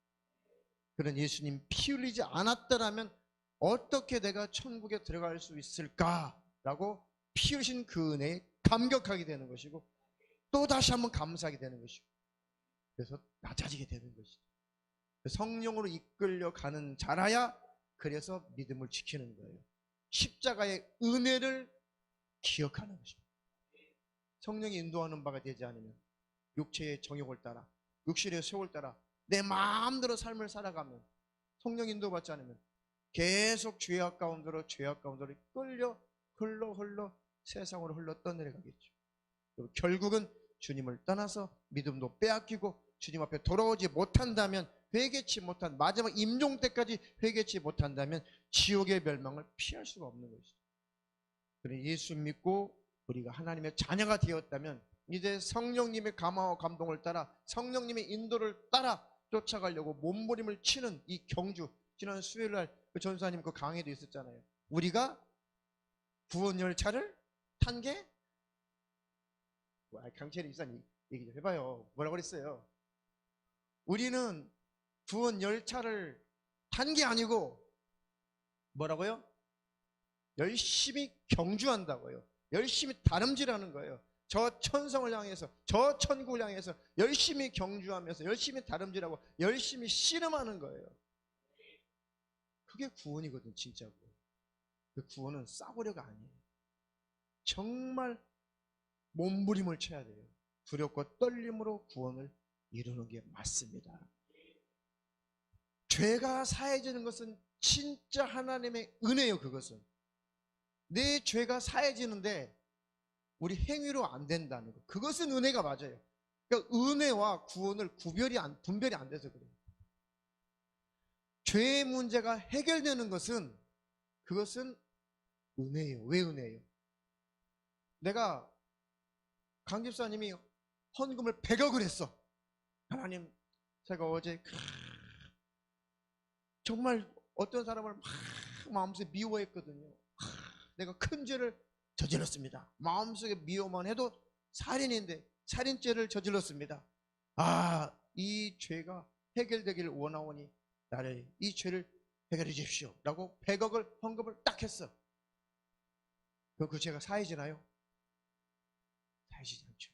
그런 예수님 피 흘리지 않았더라면 어떻게 내가 천국에 들어갈 수 있을까라고 피 흘리신 그 은혜에 감격하게 되는 것이고 또 다시 한번 감사하게 되는 것이고 그래서 낮아지게 되는 것이죠. 성령으로 이끌려 가는 자라야 그래서 믿음을 지키는 거예요. 십자가의 은혜를 기억하는 것입니다. 성령이 인도하는 바가 되지 않으면 육체의 정욕을 따라 육신의 소욕을 따라 내 마음대로 삶을 살아가면 성령 인도받지 않으면 계속 죄악 가운데로 끌려 흘러 세상으로 흘러 떠내려가겠죠. 그리고 결국은 주님을 떠나서 믿음도 빼앗기고 주님 앞에 돌아오지 못한다면 회개치 못한 마지막 임종 때까지 회개치 못한다면 지옥의 멸망을 피할 수가 없는 것이죠. 그래 예수 믿고 우리가 하나님의 자녀가 되었다면 이제 성령님의 감화와 감동을 따라 성령님의 인도를 따라 쫓아가려고 몸부림을 치는 이 경주. 지난 수요일날 그 전사님 그 강의도 있었잖아요. 우리가 구원 열차를 탄 게 강철이 이사님 얘기 좀 해봐요. 뭐라고 그랬어요? 우리는 구원 열차를 탄 게 아니고 뭐라고요? 열심히 경주한다고요. 열심히 다름질하는 거예요. 저 천성을 향해서 저 천국을 향해서 열심히 경주하면서 열심히 다름질하고 열심히 씨름하는 거예요. 그게 구원이거든 진짜로. 그 구원은 싸구려가 아니에요. 정말 몸부림을 쳐야 돼요. 두렵고 떨림으로 구원을 이루는 게 맞습니다. 죄가 사해지는 것은 진짜 하나님의 은혜예요. 그것은 내 죄가 사해지는데 우리 행위로 안 된다는 거. 그것은 은혜가 맞아요. 그러니까 은혜와 구원을 분별이 안 돼서 그래요. 죄의 문제가 해결되는 것은 그것은 은혜예요. 왜 은혜예요? 내가 강 집사님이 헌금을 100억을 했어. 하나님, 제가 어제 정말 어떤 사람을 막 마음속에 미워했거든요. 내가 큰 죄를 저질렀습니다. 마음속에 미워만 해도 살인인데 살인죄를 저질렀습니다. 이 죄가 해결되기를 원하오니 나를 이 죄를 해결해 주십시오 라고 100억을 헌금을 딱 했어. 그 죄가 사해지나요? 사해지지 않죠.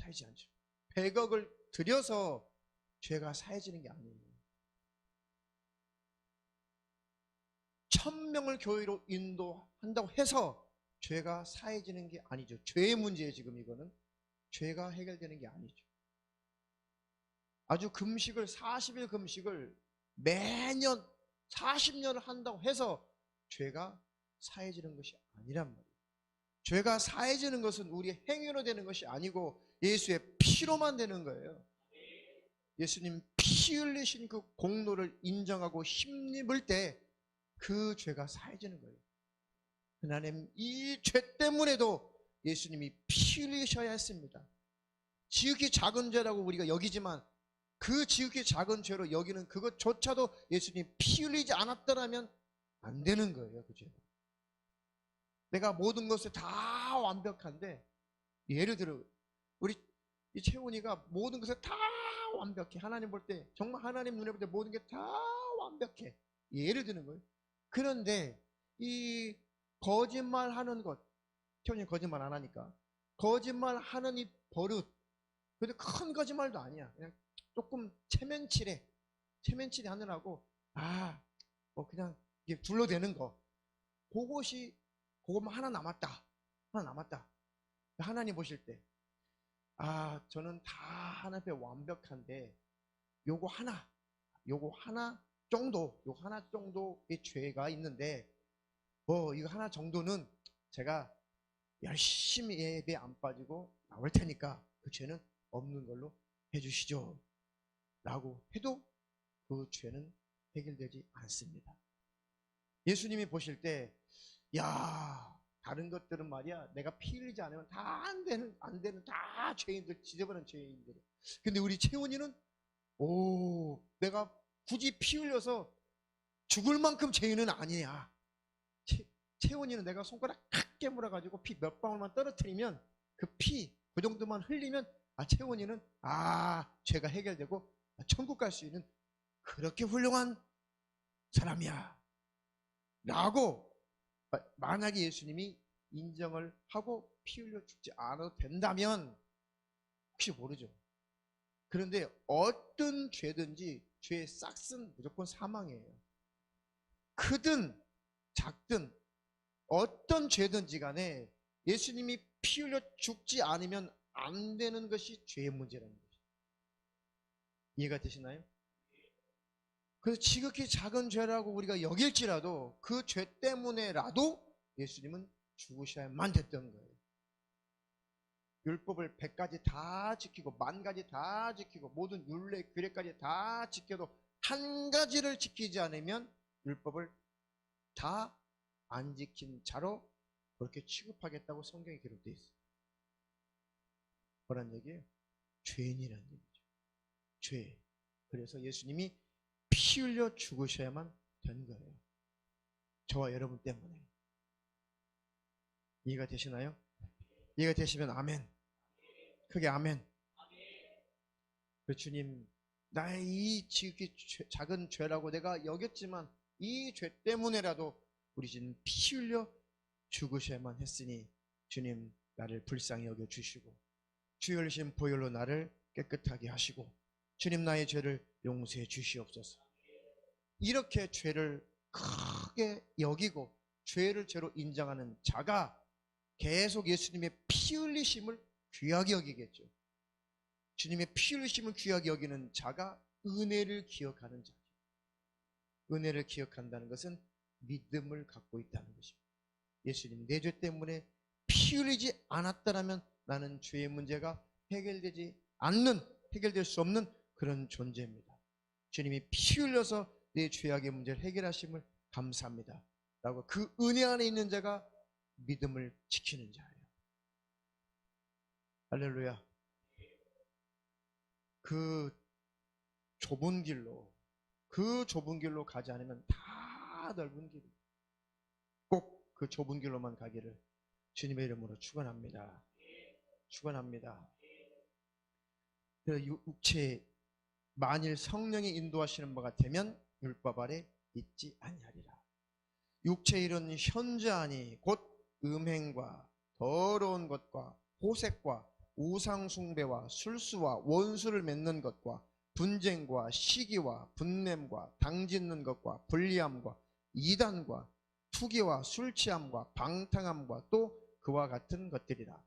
사해지지 않죠. 100억을 들여서 죄가 사해지는 게 아니에요. 1000명을 교회로 인도한다고 해서 죄가 사해지는 게 아니죠. 죄의 문제예요. 지금 이거는 죄가 해결되는 게 아니죠. 아주 금식을 40일 금식을 매년 40년을 한다고 해서 죄가 사해지는 것이 아니란 말이에요. 죄가 사해지는 것은 우리의 행위로 되는 것이 아니고 예수의 피로만 되는 거예요. 예수님 피 흘리신 그 공로를 인정하고 힘입을 때 그 죄가 사해지는 거예요. 하나님, 이 죄 때문에도 예수님이 피 흘리셔야 했습니다. 지극히 작은 죄라고 우리가 여기지만 그 지극히 작은 죄로 여기는 그것조차도 예수님이 피 흘리지 않았더라면 안 되는 거예요. 그 죄가. 내가 모든 것에 다 완벽한데, 예를 들어 우리 이 채훈이가 모든 것에 다 완벽해. 하나님 볼 때, 정말 하나님 눈에 볼 때 모든 게 다 완벽해. 예를 드는 거예요. 그런데 이 거짓말하는 것, 채훈이 거짓말 안 하니까 거짓말하는 이 버릇, 그래도 큰 거짓말도 아니야. 그냥 조금 체면치레 하느라고 뭐 그냥 이게 둘러대는 거, 그것만 하나 남았다. 하나님 보실 때 저는 다 하나님 앞에 완벽한데 요거 하나 정도의 죄가 있는데 이거 하나 정도는 제가 열심히 예배 안 빠지고 나올 테니까 그 죄는 없는 걸로 해주시죠 라고 해도 그 죄는 해결되지 않습니다. 예수님이 보실 때 다른 것들은 말이야 내가 피 흘리지 않으면 다 안 되는 다 죄인들, 지저분한 죄인들. 근데 우리 채원이는 내가 굳이 피 흘려서 죽을 만큼 죄인은 아니야. 채원이는 내가 손가락 칵 깨물어가지고 피 몇 방울만 떨어뜨리면 그 정도만 흘리면 채원이는 죄가 해결되고 천국 갈 수 있는 그렇게 훌륭한 사람이야 라고 만약에 예수님이 인정을 하고 피 흘려 죽지 않아도 된다면 혹시 모르죠. 그런데 어떤 죄든지 죄의 싹은 무조건 사망이에요. 크든 작든 어떤 죄든지 간에 예수님이 피 흘려 죽지 않으면 안 되는 것이 죄의 문제라는 것이죠. 이해가 되시나요? 그래서 지극히 작은 죄라고 우리가 여길지라도 그 죄 때문에라도 예수님은 죽으셔야만 됐던 거예요. 율법을 100가지 다 지키고 10,000가지 다 지키고 모든 율례 규례까지 다 지켜도 한 가지를 지키지 않으면 율법을 다 안 지킨 자로 그렇게 취급하겠다고 성경에 기록되어 있어요. 뭐란 얘기예요? 죄인이라는 얘기죠. 죄. 그래서 예수님이 피 흘려 죽으셔야만 된 거예요. 저와 여러분 때문에. 이해가 되시나요? 이해가 되시면 아멘. 크게 아멘. 주님, 나의 이 지극히 작은 죄라고 내가 여겼지만 이 죄 때문에라도 우리 주님 피 흘려 죽으셔야만 했으니 주님 나를 불쌍히 여겨주시고 주의 흘리신 보혈로 나를 깨끗하게 하시고 주님 나의 죄를 용서해 주시옵소서. 이렇게 죄를 크게 여기고 죄를 죄로 인정하는 자가 계속 예수님의 피 흘리심을 귀하게 여기겠죠. 주님의 피 흘리심을 귀하게 여기는 자가 은혜를 기억하는 자죠. 은혜를 기억한다는 것은 믿음을 갖고 있다는 것입니다. 예수님, 내 죄 때문에 피 흘리지 않았다면 나는 죄의 문제가 해결될 수 없는 그런 존재입니다. 주님이 피 흘려서 내 죄악의 문제를 해결하심을 감사합니다 라고 그 은혜 안에 있는 자가 믿음을 지키는 자예요. 할렐루야. 그 좁은 길로 가지 않으면 다 넓은 길이에요. 꼭 그 좁은 길로만 가기를 주님의 이름으로 축원합니다. 축원합니다. 육체 만일 성령이 인도하시는 바가 되면 율법 아래 있지 아니하리라. 육체의 일은 현저하니 곧 음행과 더러운 것과 호색과 우상숭배와 술수와 원수를 맺는 것과 분쟁과 시기와 분냄과 당짓는 것과 불리함과 이단과 투기와 술취함과 방탕함과 또 그와 같은 것들이라.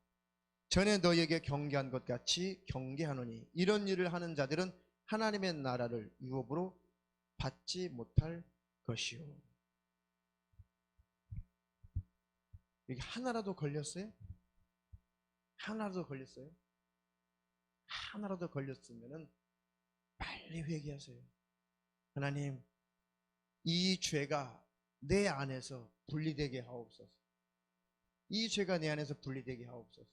전에 너희에게 경계한 것 같이 경계하노니 이런 일을 하는 자들은 하나님의 나라를 유업으로 받지 못할 것이요. 여기 하나라도 걸렸어요? 하나라도 걸렸어요? 하나라도 걸렸으면은 빨리 회개하세요. 하나님, 이 죄가 내 안에서 분리되게 하옵소서. 이 죄가 내 안에서 분리되게 하옵소서.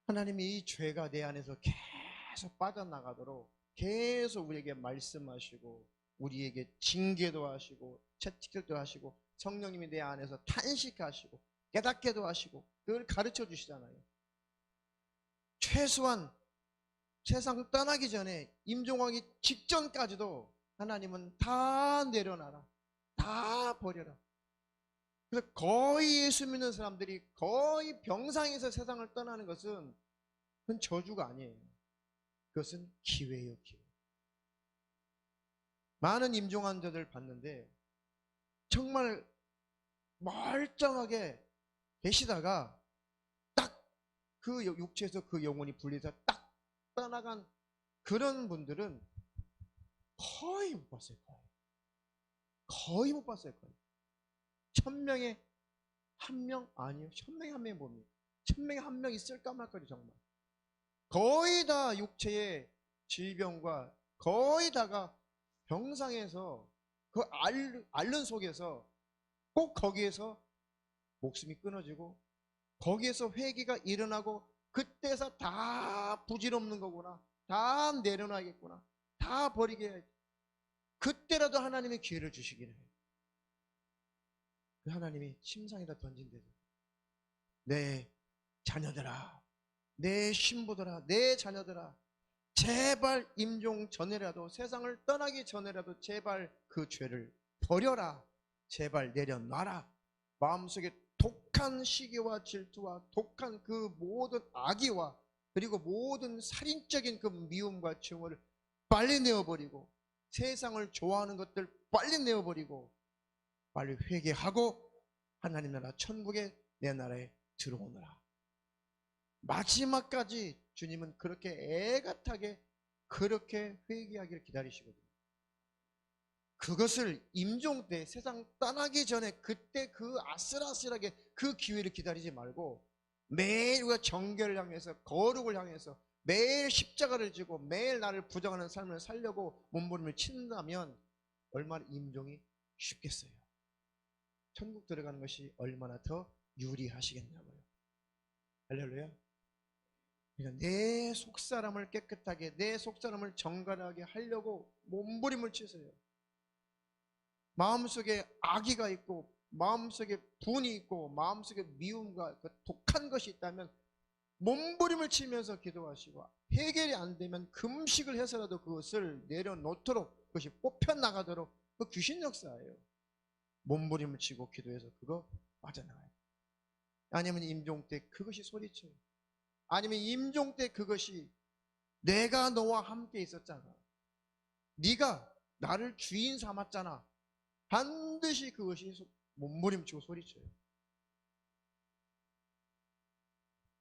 하나님이 이 죄가 내 안에서 계속 빠져나가도록 계속 우리에게 말씀하시고 우리에게 징계도 하시고 채찍질도 하시고 성령님이 내 안에서 탄식하시고 깨닫게도 하시고 그걸 가르쳐 주시잖아요. 최소한 세상 떠나기 전에 임종하기 직전까지도 하나님은 다 내려놔라, 다 버려라. 그래서 거의 예수 믿는 사람들이 거의 병상에서 세상을 떠나는 것은 그건 저주가 아니에요. 그것은 기회예요, 기회. 많은 임종한 자들 봤는데 정말 멀쩡하게 계시다가 딱 그 육체에서 그 영혼이 분리해서 딱 떠나간 그런 분들은 거의 못 봤어요. 거의 못 봤어요. 거의. 1000명에 1명? 아니요. 1000명에 1명이 뭡니까? 1000명에 1명 있을까 말까요, 정말. 거의 다 육체의 질병과 거의 다가 병상에서 그 앓는 속에서 꼭 거기에서 목숨이 끊어지고 거기에서 회개가 일어나고 그때서 다 부질없는 거구나, 다 내려놔야겠구나, 다 버리게 해야지. 그때라도 하나님이 기회를 주시긴 해요. 그 하나님이 침상에다 던진대요. 내 자녀들아, 내 신부들아, 내 자녀들아, 제발 임종 전에라도, 세상을 떠나기 전에라도 제발 그 죄를 버려라. 제발 내려놔라. 마음속에 독한 시기와 질투와 독한 그 모든 악의와 그리고 모든 살인적인 그 미움과 증오를 빨리 내어버리고 세상을 좋아하는 것들 빨리 내어버리고 빨리 회개하고 하나님 나라 천국에 내 나라에 들어오너라. 마지막까지 주님은 그렇게 애같하게 그렇게 회개하기를 기다리시거든요. 그것을 임종 때 세상 떠나기 전에 그때 그 아슬아슬하게 그 기회를 기다리지 말고 매일 우리가 정결을 향해서 거룩을 향해서 매일 십자가를 지고 매일 나를 부정하는 삶을 살려고 몸부림을 친다면 얼마나 임종이 쉽겠어요. 천국 들어가는 것이 얼마나 더 유리하시겠냐고요. 할렐루야. 그러니까 내 속사람을 깨끗하게, 내 속사람을 정갈하게 하려고 몸부림을 치세요. 마음속에 악의가 있고 마음속에 분이 있고 마음속에 미움과 그 독한 것이 있다면 몸부림을 치면서 기도하시고 해결이 안 되면 금식을 해서라도 그것을 내려놓도록, 그것이 뽑혀나가도록, 그 귀신 역사예요. 몸부림을 치고 기도해서 그거 빠져나가요. 아니면 임종 때 그것이 소리쳐요. 아니면 임종 때 그것이 내가 너와 함께 있었잖아, 네가 나를 주인 삼았잖아, 반드시 그것이 몸부림치고 소리쳐요.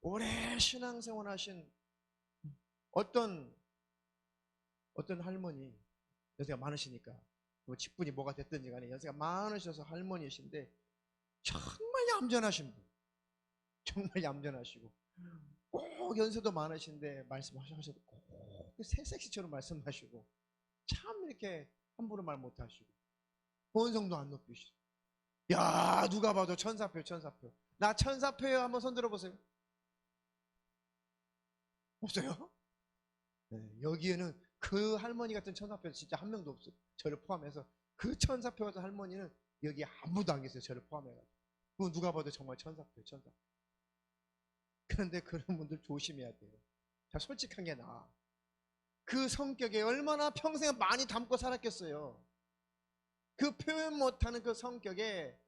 오래 신앙생활 하신 어떤 할머니, 연세가 많으시니까 뭐 직분이 뭐가 됐든지 간에 연세가 많으셔서 할머니이신데 정말 얌전하신 분, 정말 얌전하시고 꼭 연세도 많으신데 말씀하셔도 꼭 새색시처럼 말씀하시고 참 이렇게 함부로 말 못하시고 본성도 안 높이시고, 야 누가 봐도 천사표, 천사표. 나 천사표요? 한번 손 들어보세요. 없어요? 네, 여기에는 그 할머니 같은 천사표 진짜 한 명도 없어요. 저를 포함해서 그 천사표 같은 할머니는 여기 아무도 안 계세요. 저를 포함해가지고. 그건 누가 봐도 정말 천사표, 천사표. 그런데 그런 분들 조심해야 돼요. 자, 솔직한 게 나아. 그 성격에 얼마나 평생 많이 담고 살았겠어요. 그 표현 못하는 그 성격에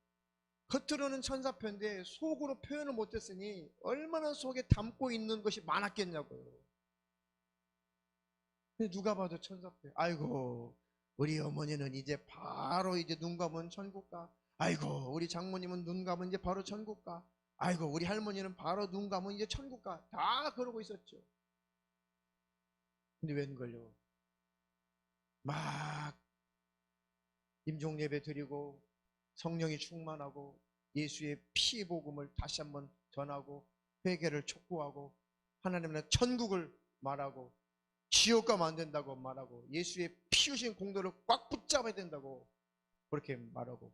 겉으로는 천사표인데 속으로 표현을 못했으니 얼마나 속에 담고 있는 것이 많았겠냐고요. 근데 누가 봐도 천사표. 아이고 우리 어머니는 이제 바로 이제 눈 감으면 천국 가. 아이고 우리 장모님은 눈 감으면 이제 바로 천국 가. 아이고 우리 할머니는 바로 눈 감으면 이제 천국 가. 다 그러고 있었죠. 근데 웬걸요, 막 임종 예배 드리고 성령이 충만하고 예수의 피 복음을 다시 한번 전하고 회개를 촉구하고 하나님의 천국을 말하고 지옥 가면 안 된다고 말하고 예수의 피 주신 공도를 꽉 붙잡아야 된다고 그렇게 말하고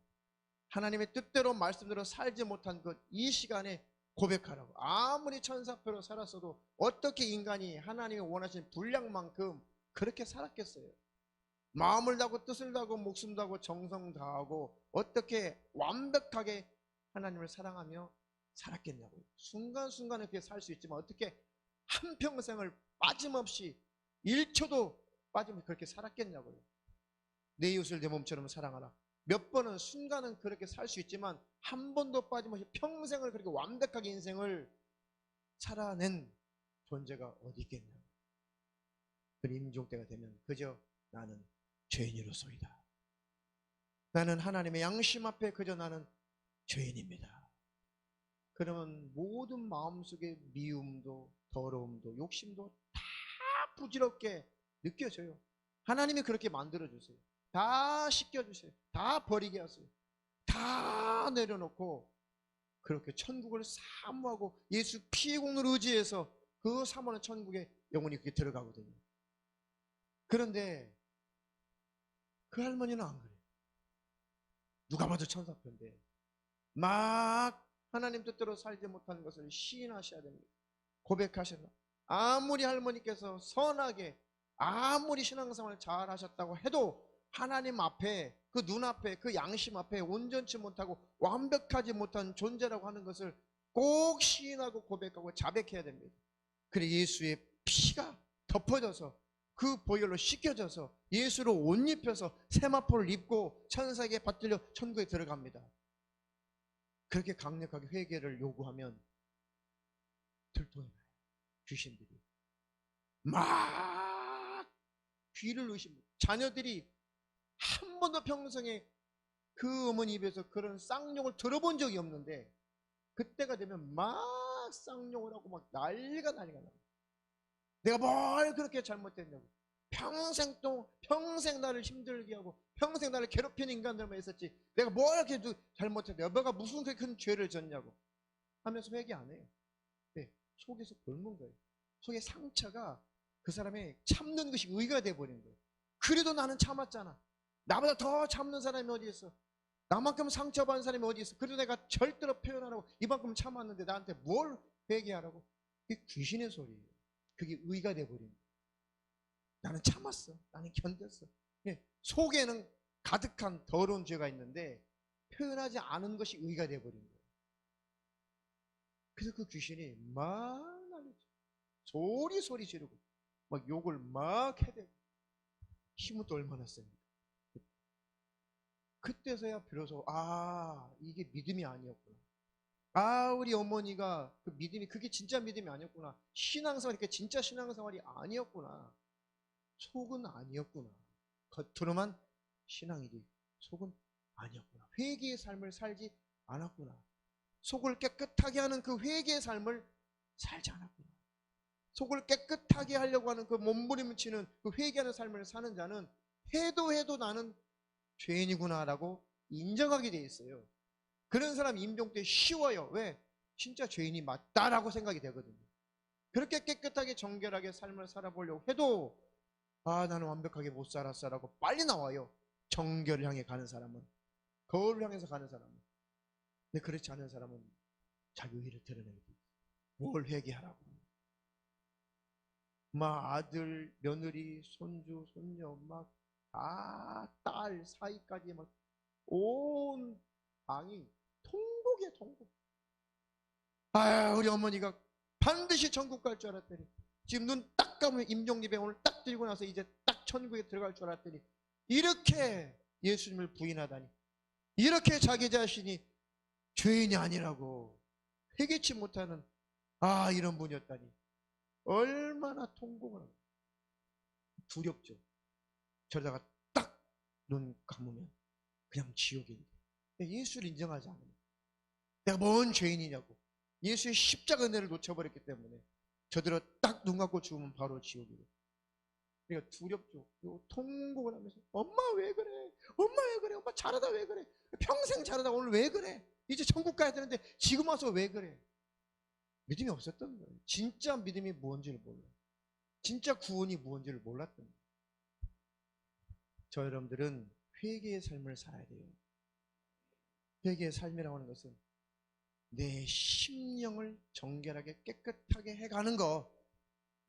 하나님의 뜻대로 말씀대로 살지 못한 것 이 시간에 고백하라고. 아무리 천사표로 살았어도 어떻게 인간이 하나님이 원하신 분량만큼 그렇게 살았겠어요? 마음을 다하고 뜻을 다하고 목숨 다하고 정성 다하고 어떻게 완벽하게 하나님을 사랑하며 살았겠냐고요. 순간순간에 그렇게 살 수 있지만 어떻게 한평생을 빠짐없이 1초도 빠짐없이 그렇게 살았겠냐고요. 내 이웃을 내 몸처럼 사랑하라. 몇 번은 순간은 그렇게 살 수 있지만 한 번도 빠짐없이 평생을 그렇게 완벽하게 인생을 살아낸 존재가 어디 있겠냐고. 그 임종 때가 되면 그저 나는 죄인으로소이다. 나는 하나님의 양심 앞에 그저 나는 죄인입니다. 그러면 모든 마음속의 미움도 더러움도 욕심도 다 부질없게 느껴져요. 하나님이 그렇게 만들어주세요. 다 씻겨주세요. 다 버리게 하세요. 다 내려놓고 그렇게 천국을 사모하고 예수 피의 공로를 의지해서 그 사모하는 천국에 영혼이 그렇게 들어가거든요. 그런데 그 할머니는 안 그래요. 누가 봐도 천사표인데 막 하나님 뜻대로 살지 못하는 것을 시인하셔야 됩니다. 고백하셔야 됩니다. 아무리 할머니께서 선하게 아무리 신앙생활을 잘 하셨다고 해도 하나님 앞에 그 눈앞에 그 양심 앞에 온전치 못하고 완벽하지 못한 존재라고 하는 것을 꼭 시인하고 고백하고 자백해야 됩니다. 그래 예수의 피가 덮어져서 그 보혈로 씻겨져서 예수로 옷 입혀서 세마포를 입고 천사에게 받들려 천국에 들어갑니다. 그렇게 강력하게 회개를 요구하면 들통이 나요. 귀신들이 막 귀를 의심합니다. 자녀들이 한 번도 평생에 그 어머니 입에서 그런 쌍욕을 들어본 적이 없는데 그때가 되면 막 쌍욕을 하고 막 난리가 나요. 내가 뭘 그렇게 잘못했냐고. 평생 나를 힘들게 하고 평생 나를 괴롭히는 인간들만 있었지 내가 뭘 이렇게 잘못했냐, 너가 무슨 그렇게 큰 죄를 졌냐고 하면서 회개 안 해요. 네, 속에서 굶은 거예요. 속에 상처가 그 사람의 참는 것이 의가 돼버린 거예요. 그래도 나는 참았잖아. 나보다 더 참는 사람이 어디 있어? 나만큼 상처받은 사람이 어디 있어? 그래도 내가 절대로 표현 안 하고 이만큼 참았는데 나한테 뭘 회개하라고? 그게 귀신의 소리예요. 그게 의가 돼버린 거예요. 나는 참았어. 나는 견뎠어. 예, 속에는 가득한 더러운 죄가 있는데 표현하지 않은 것이 의가 돼버린 거예요. 그래서 그 귀신이 막 난리죠. 소리 지르고 막 욕을 막 해대고 힘은 또 얼마나 셉니까? 그때서야 비로소 이게 믿음이 아니었구나. 우리 어머니가 그 믿음이 그게 진짜 믿음이 아니었구나. 신앙생활이 그게 진짜 신앙생활이 아니었구나. 속은 아니었구나. 겉으로만 신앙이지 속은 아니었구나. 회개의 삶을 살지 않았구나. 속을 깨끗하게 하는 그 회개의 삶을 살지 않았구나. 속을 깨끗하게 하려고 하는 그 몸부림치는 그 회개하는 삶을 사는 자는 해도 나는 죄인이구나라고 인정하게 돼 있어요. 그런 사람 임종 때 쉬워요. 왜? 진짜 죄인이 맞다라고 생각이 되거든요. 그렇게 깨끗하게 정결하게 삶을 살아보려고 해도 나는 완벽하게 못 살았어라고 빨리 나와요. 정결을 향해 가는 사람은, 거울을 향해서 가는 사람은. 근데 그렇지 않은 사람은 자기 의를 드러내게 돼요. 뭘 회개하라고. 막 아들, 며느리, 손주, 손녀, 막 딸 사이까지 막 온 방이 통곡이야, 통곡. 우리 어머니가 반드시 천국 갈 줄 알았더니 지금 눈 딱 감으면 임종리병원을 딱 들고 나서 이제 딱 천국에 들어갈 줄 알았더니 이렇게 예수님을 부인하다니, 이렇게 자기 자신이 죄인이 아니라고 회개치 못하는 이런 분이었다니 얼마나 통곡을 하고 두렵죠. 저러다가 딱 눈 감으면 그냥 지옥인데 예수를 인정하지 않으면 내가 뭔 죄인이냐고 예수의 십자가 은혜를 놓쳐버렸기 때문에 저들어 딱 눈 감고 죽으면 바로 지옥이고. 그러니까 두렵죠. 통곡을 하면서 엄마 왜 그래? 엄마 왜 그래? 엄마 잘하다 왜 그래? 평생 잘하다 오늘 왜 그래? 이제 천국 가야 되는데 지금 와서 왜 그래? 믿음이 없었던 거예요. 진짜 믿음이 무엇인지를 몰라. 진짜 구원이 무엇인지를 몰랐던 거예요. 저 여러분들은 회개의 삶을 살아야 돼요. 회개의 삶이라고 하는 것은 내 심령을 정결하게 깨끗하게 해가는 거,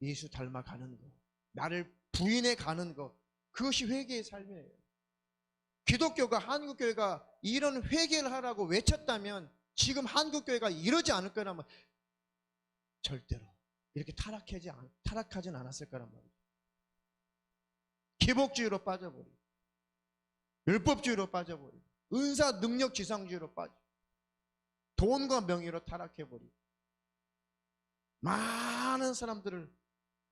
예수 닮아가는 거, 나를 부인해 가는 거, 그것이 회개의 삶이에요. 기독교가, 한국교회가 이런 회개를 하라고 외쳤다면 지금 한국교회가 이러지 않을 거라면 절대로 이렇게 타락하진 않았을 거란 말이에요. 기복주의로 빠져버리고, 율법주의로 빠져버리고, 은사 능력 지상주의로 빠지고, 돈과 명예로 타락해버리고, 많은 사람들을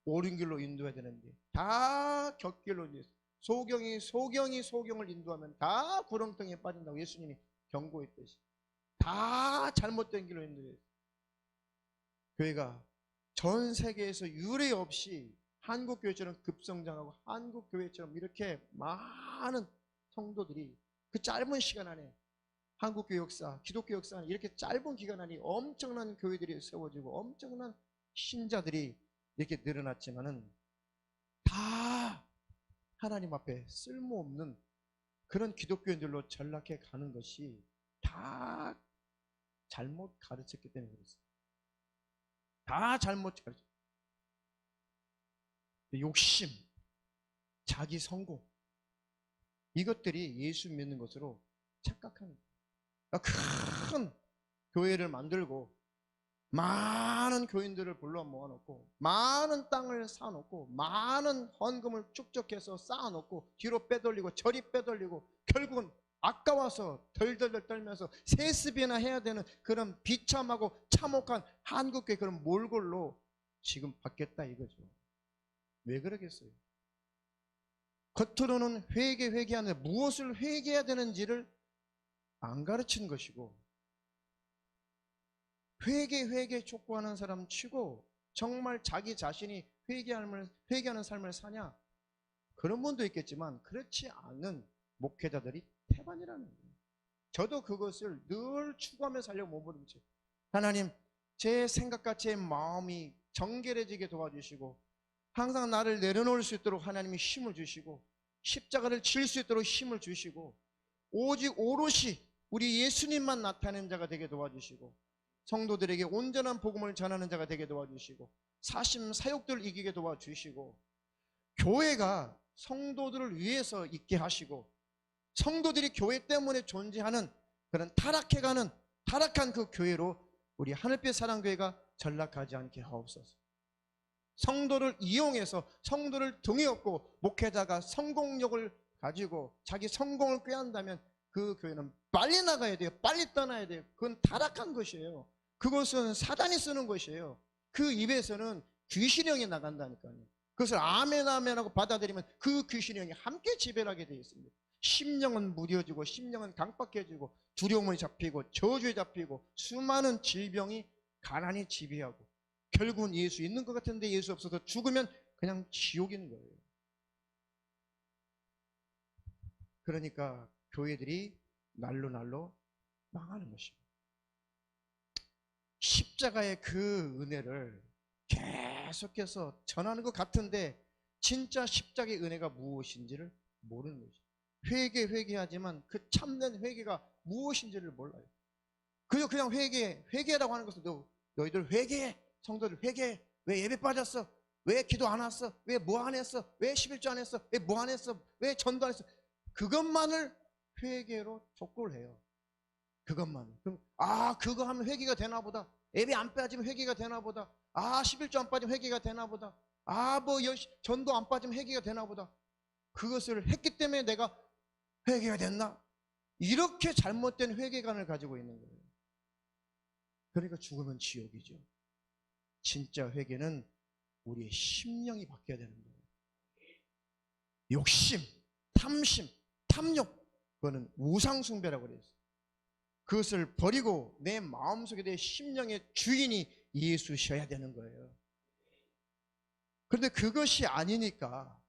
옳은 길로 인도해야 되는데 다 곁길로 인도해서 소경을 인도하면 다 구렁텅이에 빠진다고 예수님이 경고했듯이 다 잘못된 길로 인도해서 교회가 전 세계에서 유례 없이 한국교회처럼 급성장하고 한국교회처럼 이렇게 많은 성도들이 그 짧은 시간 안에 한국교회 역사, 기독교 역사 안에 이렇게 짧은 기간 안에 엄청난 교회들이 세워지고 엄청난 신자들이 이렇게 늘어났지만은 다 하나님 앞에 쓸모없는 그런 기독교인들로 전락해 가는 것이 다 잘못 가르쳤기 때문에 그렇습니다. 다 잘못 가르쳤어요. 욕심, 자기 성공, 이것들이 예수 믿는 것으로 착각하는 거예요. 큰 교회를 만들고 많은 교인들을 불러 모아놓고 많은 땅을 사놓고 많은 헌금을 축적해서 쌓아놓고 뒤로 빼돌리고 저리 빼돌리고 결국은 아까워서 덜덜덜 떨면서 세습이나 해야 되는 그런 비참하고 참혹한 한국교회 그런 몰골로 지금 받겠다 이거죠. 왜 그러겠어요? 겉으로는 회개하는데 무엇을 회개해야 되는지를 안 가르치는 것이고, 회개 촉구하는 사람 치고 정말 자기 자신이 회개하는 삶을 사냐? 그런 분도 있겠지만 그렇지 않은 목회자들이 태반이라는 거예요. 저도 그것을 늘 추구하며 살려고 몸부림쳐요. 하나님, 제 생각과 제 마음이 정결해지게 도와주시고 항상 나를 내려놓을 수 있도록 하나님이 힘을 주시고 십자가를 질 수 있도록 힘을 주시고 오직 오롯이 우리 예수님만 나타내는 자가 되게 도와주시고 성도들에게 온전한 복음을 전하는 자가 되게 도와주시고 사심 사욕들을 이기게 도와주시고 교회가 성도들을 위해서 있게 하시고 성도들이 교회 때문에 존재하는 그런 타락한 그 교회로 우리 하늘빛 사랑교회가 전락하지 않게 하옵소서. 성도를 이용해서 성도를 등에 업고 목회자가 성공력을 가지고 자기 성공을 꾀한다면 그 교회는 빨리 나가야 돼요. 빨리 떠나야 돼요. 그건 타락한 것이에요. 그것은 사단이 쓰는 것이에요. 그 입에서는 귀신령이 나간다니까요. 그것을 아멘 하고 받아들이면 그 귀신령이 함께 지배를 하게 되어 있습니다. 심령은 무뎌지고 심령은 강박해지고 두려움이 잡히고 저주에 잡히고 수많은 질병이 가난이 지배하고 결국은 예수 있는 것 같은데 예수 없어서 죽으면 그냥 지옥인 거예요. 그러니까 교회들이 날로 망하는 것입니다. 십자가의 그 은혜를 계속해서 전하는 것 같은데 진짜 십자가의 은혜가 무엇인지를 모르는 거죠. 회개하지만 그 참된 회개가 무엇인지를 몰라요. 그냥 회개라고 하는 것은 너희들 회개해. 성도들 회개해. 왜 예배 빠졌어? 왜 기도 안 왔어? 왜 뭐 안 했어? 왜 11조 안 했어? 왜 뭐 안 했어? 왜 전도 안 했어? 그것만을 회개로 촉구를 해요. 그것만. 그럼 그거 하면 회개가 되나 보다. 예배 안 빠지면 회개가 되나 보다. 11조 안 빠지면 회개가 되나 보다. 전도 안 빠지면 회개가 되나 보다. 그것을 했기 때문에 내가 회개가 됐나? 이렇게 잘못된 회개관을 가지고 있는 거예요. 그러니까 죽으면 지옥이죠. 진짜 회개는 우리의 심령이 바뀌어야 되는 거예요. 욕심, 탐심, 탐욕, 그거는 우상숭배라고 그랬어요. 그것을 버리고 내 마음속에 내 심령의 주인이 예수셔야 되는 거예요. 그런데 그것이 아니니까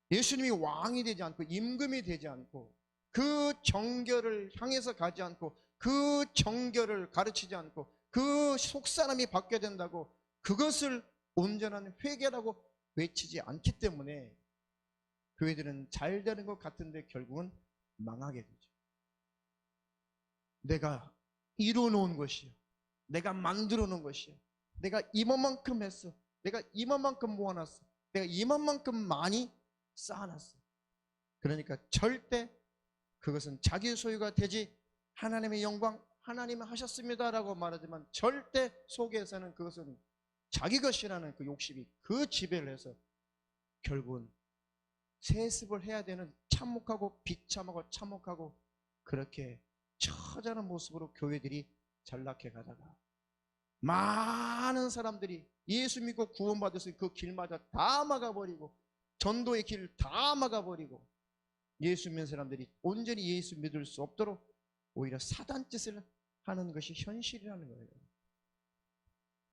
예수님이 왕이 되지 않고 임금이 되지 않고 그 정결을 향해서 가지 않고 그 정결을 가르치지 않고 그 속사람이 바뀌어야 된다고 그것을 온전한 회개라고 외치지 않기 때문에 교회들은 잘 되는 것 같은데 결국은 망하게 되죠. 내가 이루어놓은 것이요, 내가 만들어 놓은 것이요, 내가 이만큼 했어, 내가 이만큼 모아놨어, 내가 이만큼 많이 쌓아놨어. 그러니까 절대 그것은 자기 소유가 되지, 하나님의 영광 하나님이 하셨습니다라고 말하지만 절대 속에서는 그것은 자기 것이라는 그 욕심이 그 지배를 해서 결국은 세습을 해야 되는 참혹하고 비참하고 참혹하고 그렇게 처절한 모습으로 교회들이 전락해 가다가 많은 사람들이 예수 믿고 구원받아서 그 길마다 다 막아버리고 전도의 길을 다 막아버리고 예수 믿는 사람들이 온전히 예수 믿을 수 없도록 오히려 사단 짓을 하는 것이 현실이라는 거예요.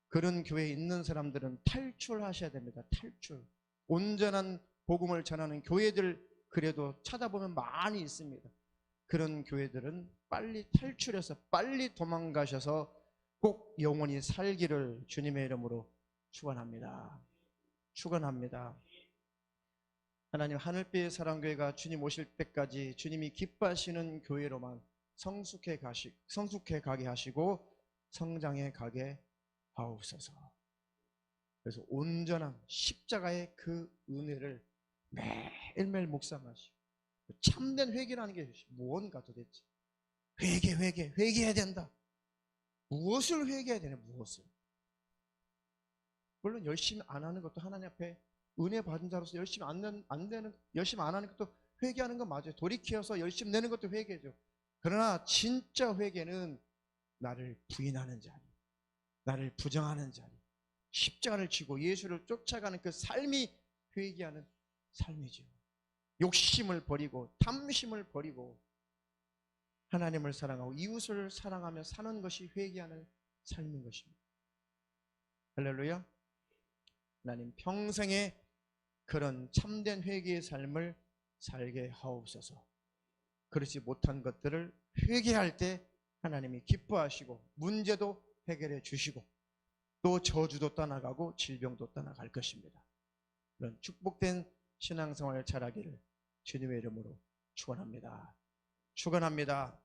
그런 교회에 있는 사람들은 탈출하셔야 됩니다. 탈출. 온전한 복음을 전하는 교회들 그래도 찾아보면 많이 있습니다. 그런 교회들은 빨리 탈출해서 빨리 도망가셔서 꼭 영원히 살기를 주님의 이름으로 축원합니다. 축원합니다. 하나님, 하늘빛 사랑교회가 주님 오실 때까지 주님이 기뻐하시는 교회로만 성숙해 가게 하시고 성장해 가게 하옵소서. 그래서 온전한 십자가의 그 은혜를 매일매일 묵상하시고 참된 회개라는 게 무언가 도대체 회개해야 된다. 무엇을 회개해야 되냐, 무엇을. 물론 열심히 안 하는 것도 하나님 앞에 은혜 받은 자로서 열심히 열심히 안 하는 것도 회개하는 건 맞아요. 돌이켜서 열심히 내는 것도 회개죠. 그러나 진짜 회개는 나를 부인하는 자리, 나를 부정하는 자리, 십자가를 지고 예수를 쫓아가는 그 삶이 회개하는 삶이죠. 욕심을 버리고 탐심을 버리고 하나님을 사랑하고 이웃을 사랑하며 사는 것이 회개하는 삶인 것입니다. 할렐루야. 하나님, 평생에 그런 참된 회개의 삶을 살게 하옵소서. 그렇지 못한 것들을 회개할 때 하나님이 기뻐하시고 문제도 해결해 주시고 또 저주도 떠나가고 질병도 떠나갈 것입니다. 그런 축복된 신앙생활을 잘하기를 주님의 이름으로 축원합니다. 축원합니다.